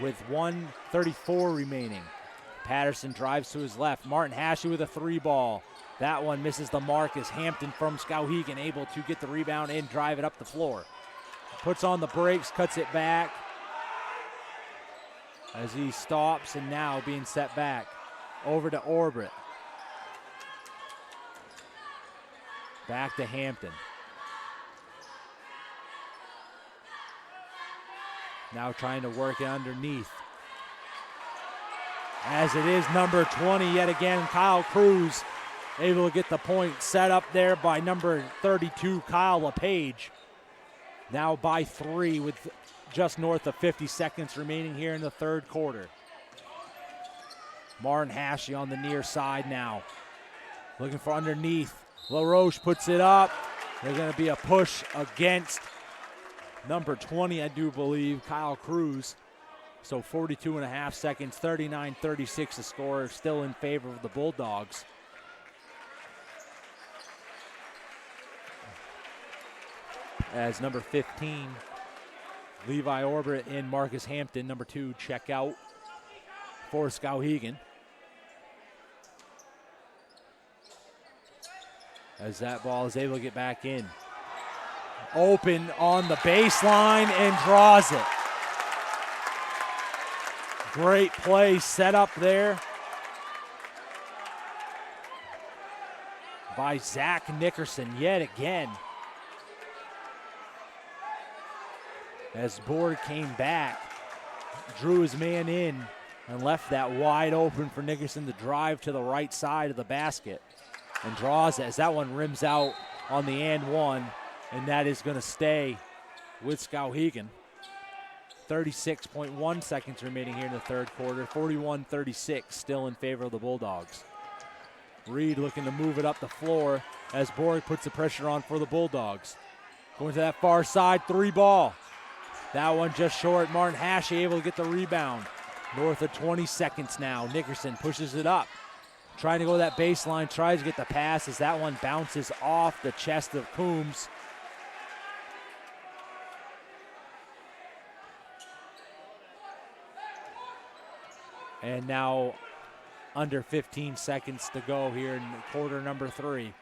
S2: with 1:34 remaining. Patterson drives to his left. Martin Hashey with a 3-ball. That one misses the mark as Hampton from Skowhegan able to get the rebound and drive it up the floor. Puts on the brakes, cuts it back as he stops, and now being set back. Over to Orbit. Back to Hampton. Now trying to work it underneath. As it is number 20 yet again, Kyle Cruz able to get the point set up there by number 32, Kyle LePage. Now by 3 with just north of 50 seconds remaining here in the third quarter. Martin Hashey on the near side now. Looking for underneath. LaRoche puts it up. There's going to be a push against number 20, I do believe, Kyle Cruz. So 42.5 seconds, 39-36 the score, still in favor of the Bulldogs. As number 15, Levi Orbit and Marcus Hampton, number 2, check out for Skowhegan. As that ball is able to get back in. Open on the baseline and draws it. Great play set up there by Zach Nickerson yet again. As Borg came back, drew his man in, and left that wide open for Nickerson to drive to the right side of the basket. And draws it as that one rims out on the and one, and that is going to stay with Skowhegan. 36.1 seconds remaining here in the third quarter. 41-36 still in favor of the Bulldogs. Reed looking to move it up the floor as Borg puts the pressure on for the Bulldogs. Going to that far side, 3-ball. That one just short. Martin Hashey able to get the rebound. North of 20 seconds now. Nickerson pushes it up. Trying to go to that baseline, tries to get the pass as that one bounces off the chest of Coombs. And now under 15 seconds to go here in quarter number 3.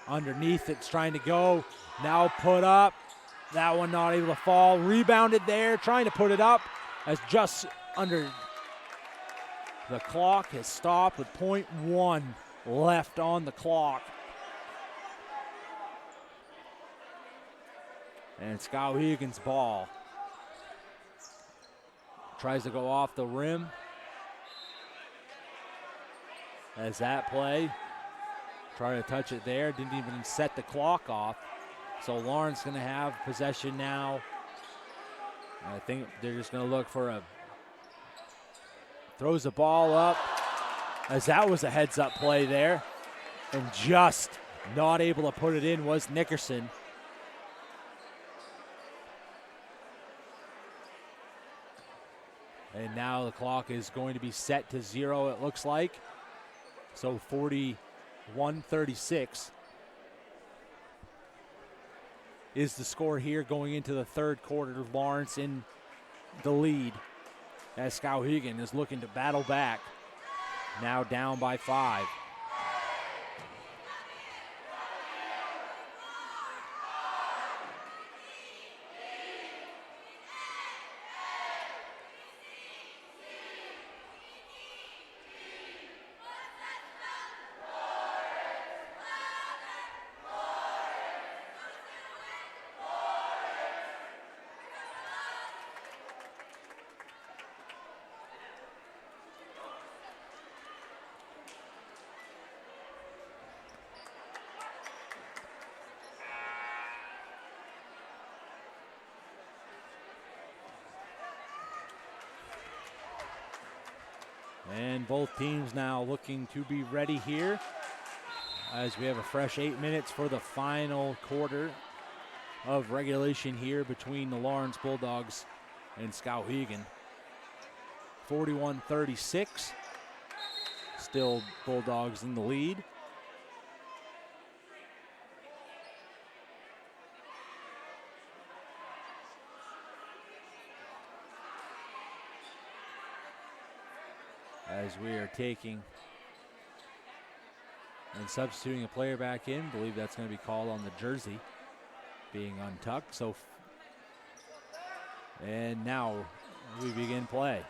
S2: Underneath it's trying to go. Now put up. That one not able to fall. Rebounded there, trying to put it up as just under The clock has stopped with .1 left on the clock. And Skowhegan's ball. Tries to go off the rim. As that play, try to touch it there, didn't even set the clock off. So Lawrence going to have possession now. I think they're just going to look for throws the ball up, as that was a heads-up play there. And just not able to put it in was Nickerson. And now the clock is going to be set to 0, it looks like. So 41-36 is the score here going into the third quarter. Lawrence in the lead as Skowhegan is looking to battle back. Now down by 5. And both teams now looking to be ready here as we have a fresh 8 minutes for the final quarter of regulation here between the Lawrence Bulldogs and Skowhegan. 41-36. Still Bulldogs in the lead. As we are taking and substituting a player back in, believe that's going to be called on the jersey being untucked. And now we begin play.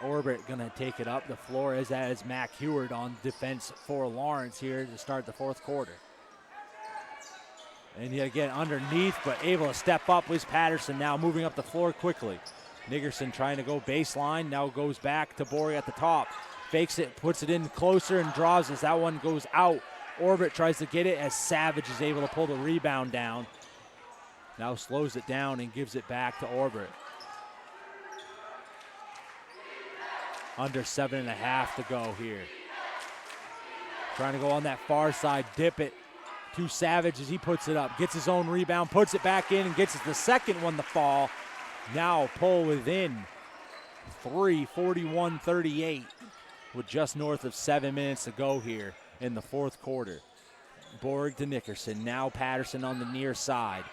S2: Orbit going to take it up the floor as that is Mac Heward on defense for Lawrence here to start the fourth quarter. And yet again underneath, but able to step up was Patterson, now moving up the floor quickly. Nickerson trying to go baseline, now goes back to Borg at the top. Fakes it, puts it in closer and draws as that one goes out. Orbit tries to get it as Savage is able to pull the rebound down. Now slows it down and gives it back to Orbit. Under 7.5 to go here. Trying to go on that far side, dip it to Savage as he puts it up. Gets his own rebound, puts it back in and gets the second one to fall. Now pull within 3, 41-38 with just north of 7 minutes to go here in the fourth quarter. Borg to Nickerson, now Patterson on the near side.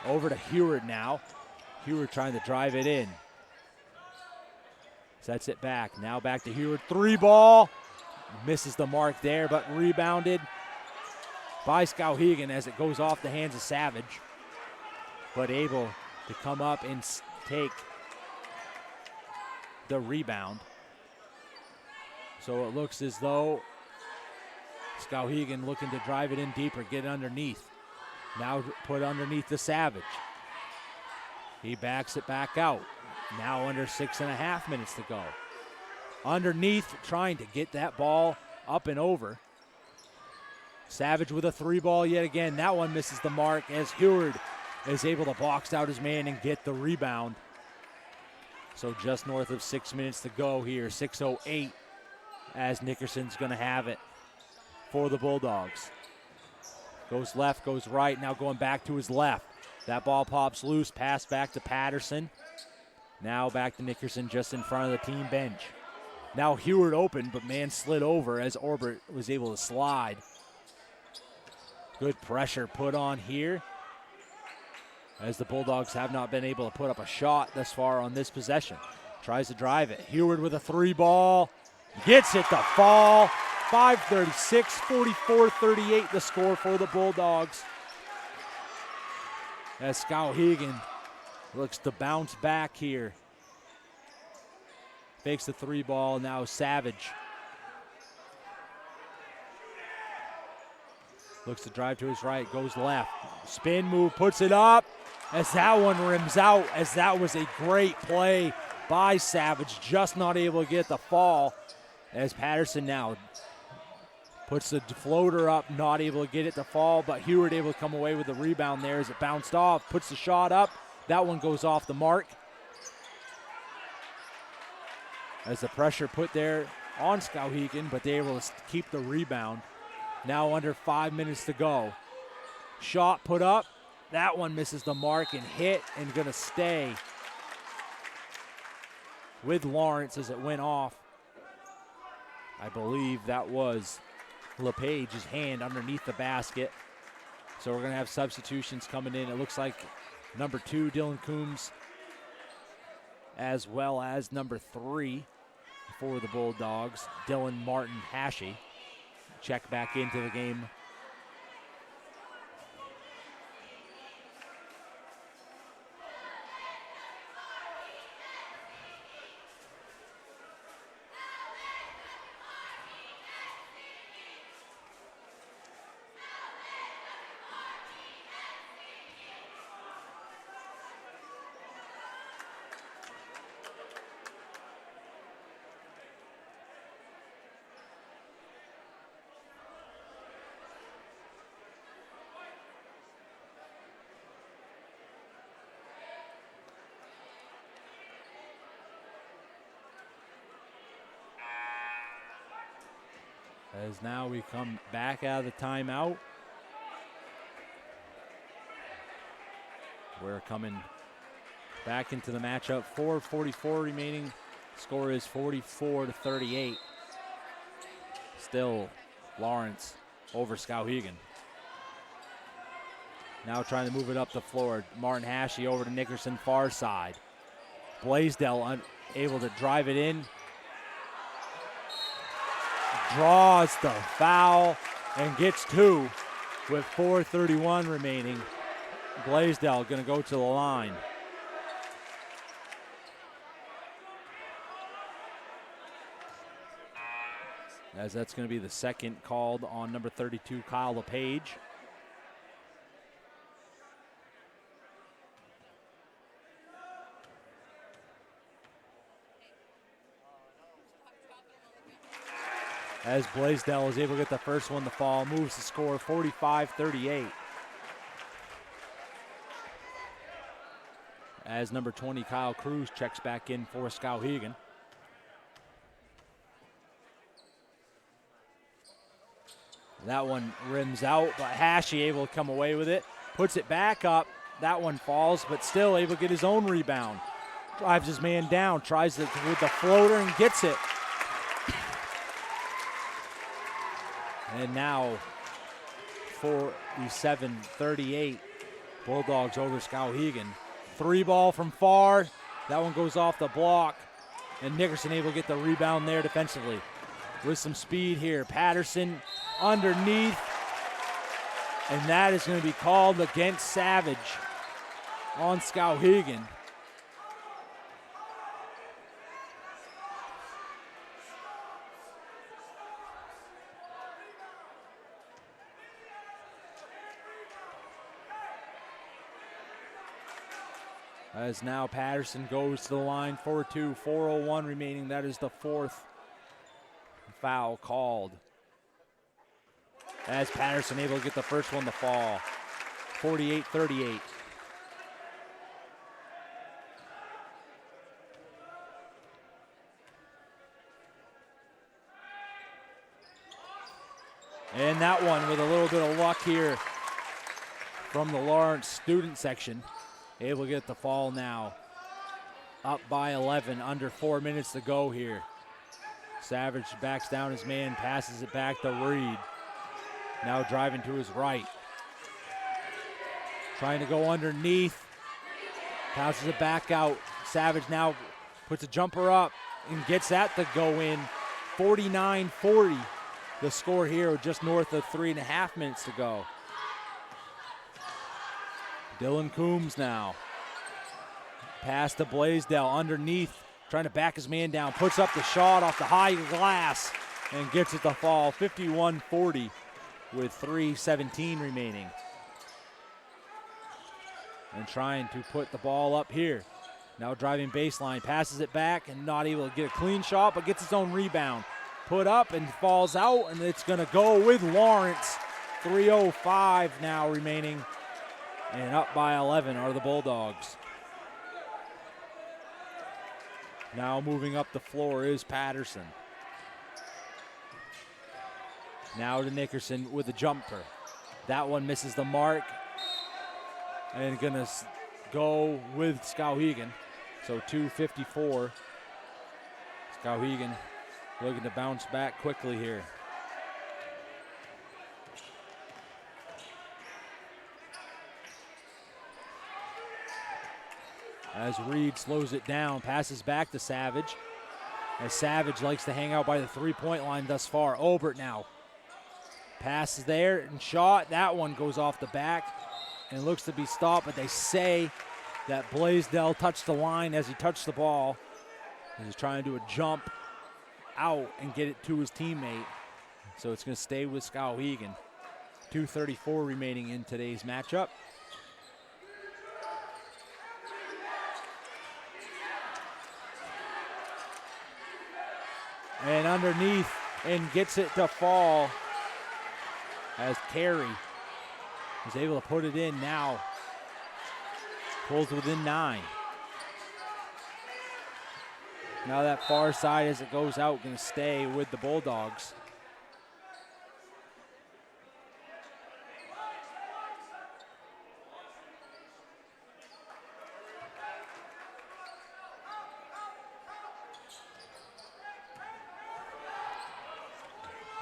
S2: Over to Heward now. Heward trying to drive it in. Sets it back, now back to Heward, 3 ball. Misses the mark there, but rebounded by Skowhegan as it goes off the hands of Savage. But able to come up and take the rebound. So it looks as though Skowhegan looking to drive it in deeper, get underneath. Now put underneath the Savage. He backs it back out. Now under 6.5 minutes to go. Underneath, trying to get that ball up and over. Savage with a 3 ball yet again. That one misses the mark as Heward is able to box out his man and get the rebound. So just north of 6 minutes to go here, 6:08, as Nickerson's going to have it for the Bulldogs. Goes left, goes right, now going back to his left. That ball pops loose, pass back to Patterson. Now back to Nickerson just in front of the team bench. Now Heward open, but man slid over as Orbit was able to slide. Good pressure put on here, as the Bulldogs have not been able to put up a shot thus far on this possession. Tries to drive it. Heward with a 3 ball. Gets it to fall. 5:36, 44-38 the score for the Bulldogs. As Skowhegan looks to bounce back here. Fakes the 3 ball. Now Savage looks to drive to his right, goes left. Spin move, puts it up as that one rims out, as that was a great play by Savage, just not able to get the fall. As Patterson now puts the floater up, not able to get it to fall, but Heward able to come away with the rebound there as it bounced off, puts the shot up. That one goes off the mark. As the pressure put there on Skowhegan, but they were able to keep the rebound. Now under 5 minutes to go. Shot put up. That one misses the mark and hit and going to stay with Lawrence as it went off. I believe that was LePage's hand underneath the basket. So we're going to have substitutions coming in. It looks like number 2, Dylan Coombs, as well as number 3 for the Bulldogs, Dylan Martin Hashey. Check back into the game. As now we come back out of the timeout. We're coming back into the matchup. 4:44 remaining. Score is 44-38. Still Lawrence over Skowhegan. Now trying to move it up the floor. Martin Hashey over to Nickerson, far side. Blaisdell able to drive it in. Draws the foul and gets 2 with 4:31 remaining. Blaisdell going to go to the line. As that's going to be the second called on number 32, Kyle LePage. As Blaisdell is able to get the first one to fall, moves the score 45-38. As number 20, Kyle Cruz, checks back in for Skowhegan. That one rims out, but Hashey able to come away with it. Puts it back up. That one falls, but still able to get his own rebound. Drives his man down, tries it with the floater and gets it. And now 47-38, Bulldogs over Skowhegan. 3 ball from far. That one goes off the block. And Nickerson able to get the rebound there defensively. With some speed here. Patterson underneath. And that is going to be called against Savage on Skowhegan. As now Patterson goes to the line for 2, 4:01 remaining. That is the 4th foul called. As Patterson able to get the first one to fall. 48-38. And that one with a little bit of luck here from the Lawrence student section. Able to get the fall now. Up by 11, under 4 minutes to go here. Savage backs down his man, passes it back to Reed. Now driving to his right. Trying to go underneath. Passes it back out. Savage now puts a jumper up and gets that to go in. 49-40. The score here, just north of 3.5 minutes to go. Dylan Coombs now. Pass to Blaisdell underneath. trying to back his man down, puts up the shot off the high glass and gets it to fall. 51-40 with 3:17 remaining. And trying to put the ball up here. Now driving baseline, passes it back and not able to get a clean shot, but gets his own rebound. Put up and falls out, and it's going to go with Lawrence. 3:05 now remaining, and up by 11 are the Bulldogs. Now moving up the floor is Patterson. Now to Nickerson with a jumper. That one misses the mark, and going to go with Skowhegan. So 2:54. Skowhegan looking to bounce back quickly here. As Reed slows it down, passes back to Savage. As Savage likes to hang out by the three-point line thus far. Obert now. Passes there and shot. That one goes off the back and looks to be stopped, but they say that Blaisdell touched the line as he touched the ball. He's trying to do a jump out and get it to his teammate. So it's going to stay with Skowhegan. 2:34 remaining in today's matchup. And underneath and gets it to fall as Carey is able to put it in now. Pulls within 9. Now that far side as it goes out going to stay with the Bulldogs.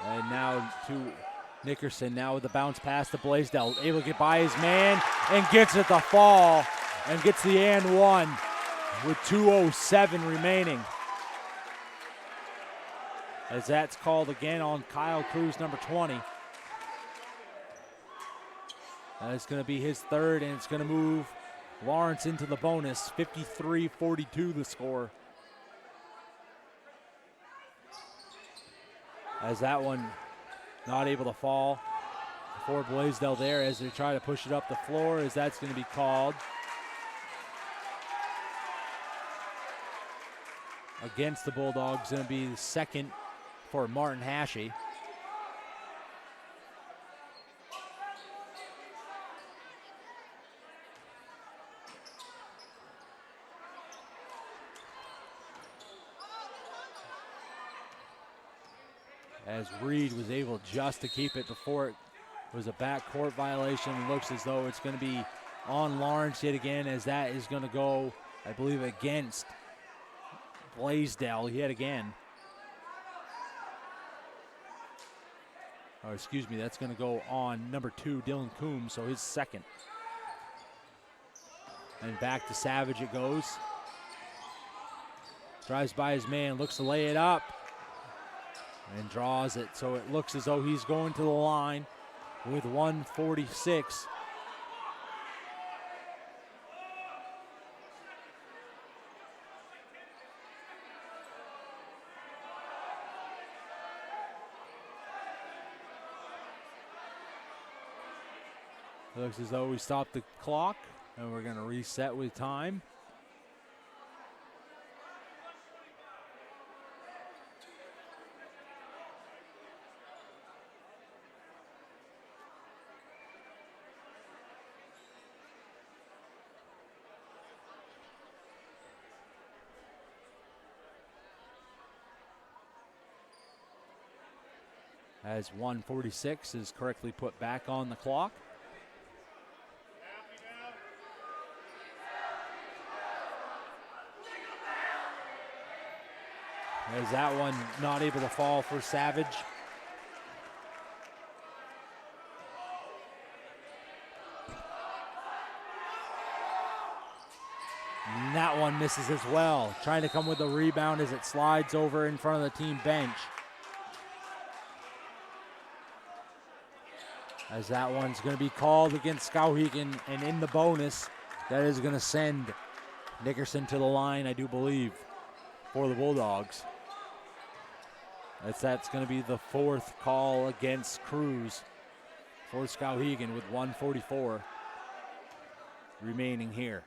S2: And now to Nickerson now with the bounce pass to Blaisdell. Able to get by his man and gets it to fall and gets the and one with 2:07 remaining. As that's called again on Kyle Cruz, number 20. That's going to be his third, and it's going to move Lawrence into the bonus. 53-42 the score. As that one not able to fall for Blaisdell there as they try to push it up the floor, as that's going to be called against the Bulldogs. Going to be the second for Martin Hashey. As Reed was able just to keep it before it was a backcourt violation. Looks as though it's going to be on Lawrence yet again, as that is going to go, I believe, against Blaisdell yet again. Oh, excuse me, that's going to go on number 2, Dylan Coombs, so his second. And back to Savage it goes. Drives by his man, looks to lay it up. And draws it, so it looks as though he's going to the line with 1:46. Looks as though we stopped the clock, and we're going to reset with time. As 1:46 is correctly put back on the clock. As that one not able to fall for Savage. And that one misses as well. Trying to come with a rebound as it slides over in front of the team bench. As that one's going to be called against Skowhegan, and in the bonus, that is going to send Nickerson to the line, I do believe. for the Bulldogs. That's going to be the fourth call against Cruz for Skowhegan with 1:44 remaining here.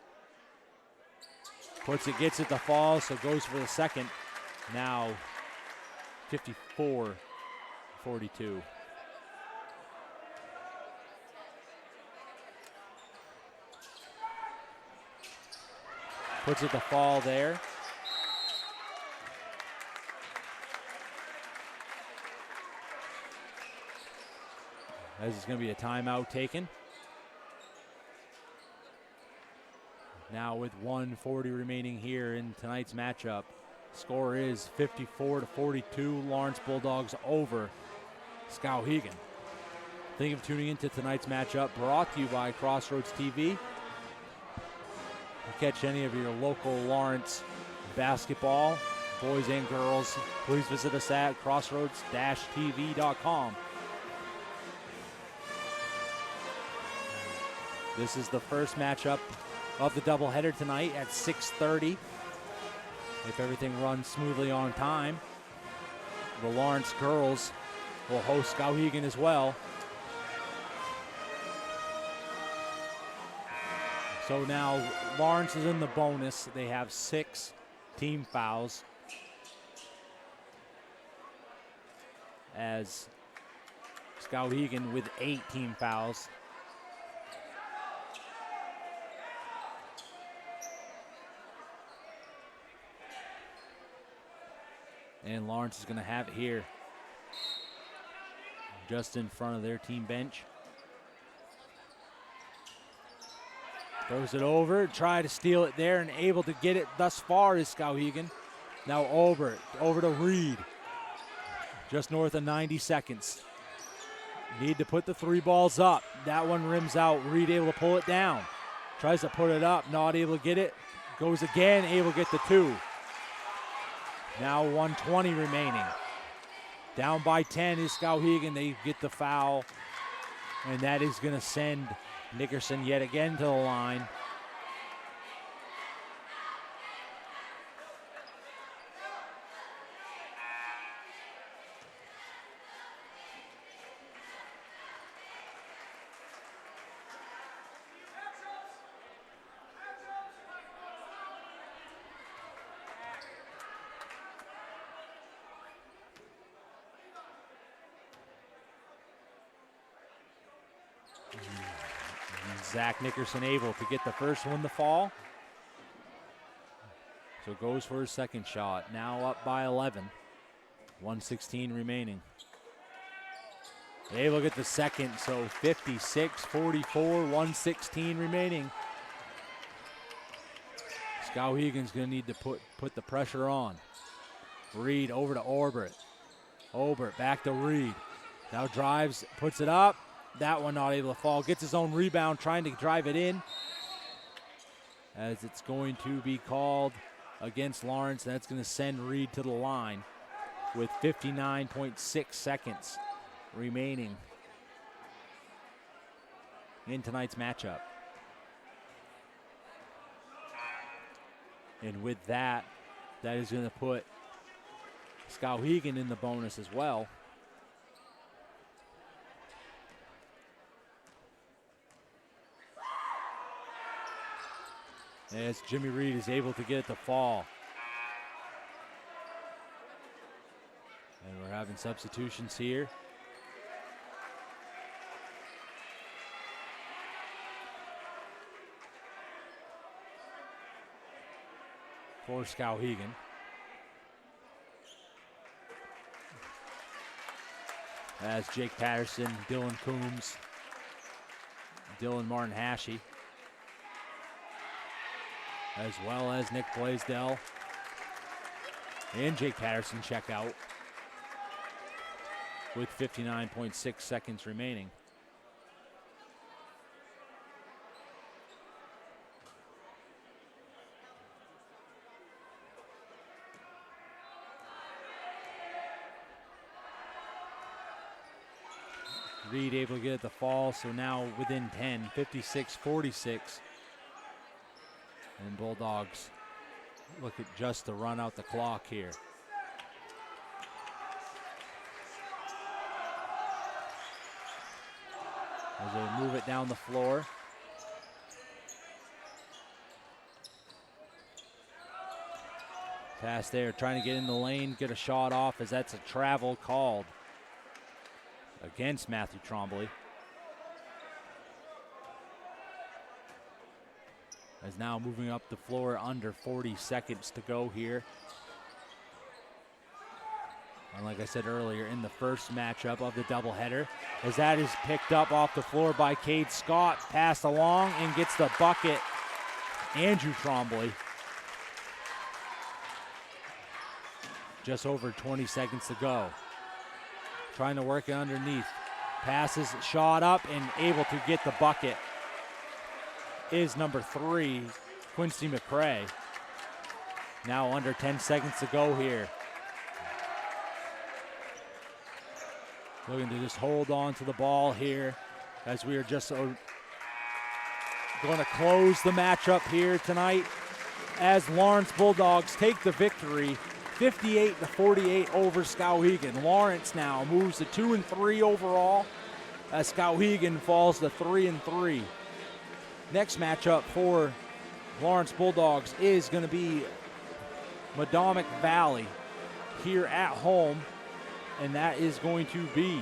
S2: Gets it to fall, so goes for the second. Now 54-42. Puts it to fall there. As it's going to be a timeout taken. Now with 1:40 remaining here in tonight's matchup. Score is 54-42. Lawrence Bulldogs over Skowhegan. Thank you for tuning into tonight's matchup, brought to you by Crossroads TV. To catch any of your local Lawrence basketball, boys and girls, please visit us at crossroads-tv.com. This is the first matchup of the doubleheader tonight at 6:30. If everything runs smoothly on time, the Lawrence girls will host Skowhegan as well. So now Lawrence is in the bonus. They have 6 team fouls. As Skowhegan with 8 team fouls. And Lawrence is going to have it here, just in front of their team bench. Throws it over, try to steal it there, and able to get it thus far is Skowhegan. Now over to Reed, just north of 90 seconds. Need to put the 3 balls up. That one rims out. Reed able to pull it down. Tries to put it up, not able to get it. Goes again, able to get the 2. Now 1:20 remaining. Down by 10 is Skowhegan. They get the foul, and that is going to send Nickerson yet again to the line. Zach Nickerson able to get the first one to fall. So goes for his second shot. Now up by 11. 1:16 remaining. Able to get the second, so 56-44, 1:16 remaining. Skowhegan's going to need to put the pressure on. Reed over to Orbert. Orbert back to Reed. Now drives, puts it up. That one not able to fall. Gets his own rebound, trying to drive it in. As it's going to be called against Lawrence. That's going to send Reed to the line with 59.6 seconds remaining in tonight's matchup. And with that, that is going to put Skowhegan in the bonus as well. As Jimmy Reed is able to get it to fall. And we're having substitutions here. For Skowhegan. As Jake Patterson, Dylan Coombs, Dylan Martin Hashey, as well as Nick Blaisdell and Jake Patterson check out with 59.6 seconds remaining. Reed able to get it to fall, so now within 10, 56-46. And Bulldogs look at just to run out the clock here. As they move it down the floor. Pass there, trying to get in the lane, get a shot off as that's a travel called against Matthew Trombley. As now moving up the floor, under 40 seconds to go here. And like I said earlier, in the first matchup of the doubleheader, as that is picked up off the floor by Cade Scott, passed along and gets the bucket, Andrew Trombley. Just over 20 seconds to go. Trying to work it underneath. Passes, shot up, and able to get the bucket is number 3, Quincy McCray. Now under 10 seconds to go here. Looking to just hold on to the ball here as we are just going to close the matchup here tonight as Lawrence Bulldogs take the victory 58-48 over Skowhegan. Lawrence now moves to 2-3 overall as Skowhegan falls to 3-3. Next matchup for Lawrence Bulldogs is going to be Madomic Valley here at home, and that is going to be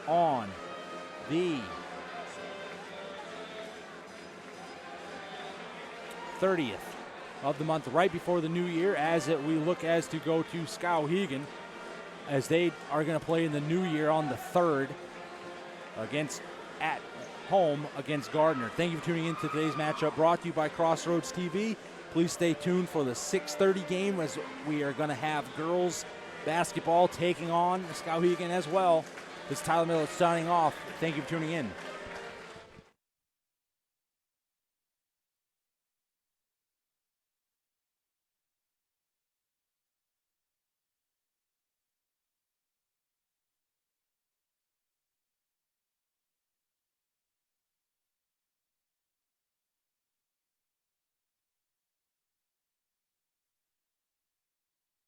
S2: on the 30th of the month, right before the new year, as we look as to go to Skowhegan, as they are going to play in the new year on the 3rd at home against Gardner. Thank you for tuning in to today's matchup, brought to you by Crossroads TV. Please stay tuned for the 6:30 game, as we are going to have girls basketball taking on Skowhegan as well. This is Tyler Miller signing off. Thank you for tuning in.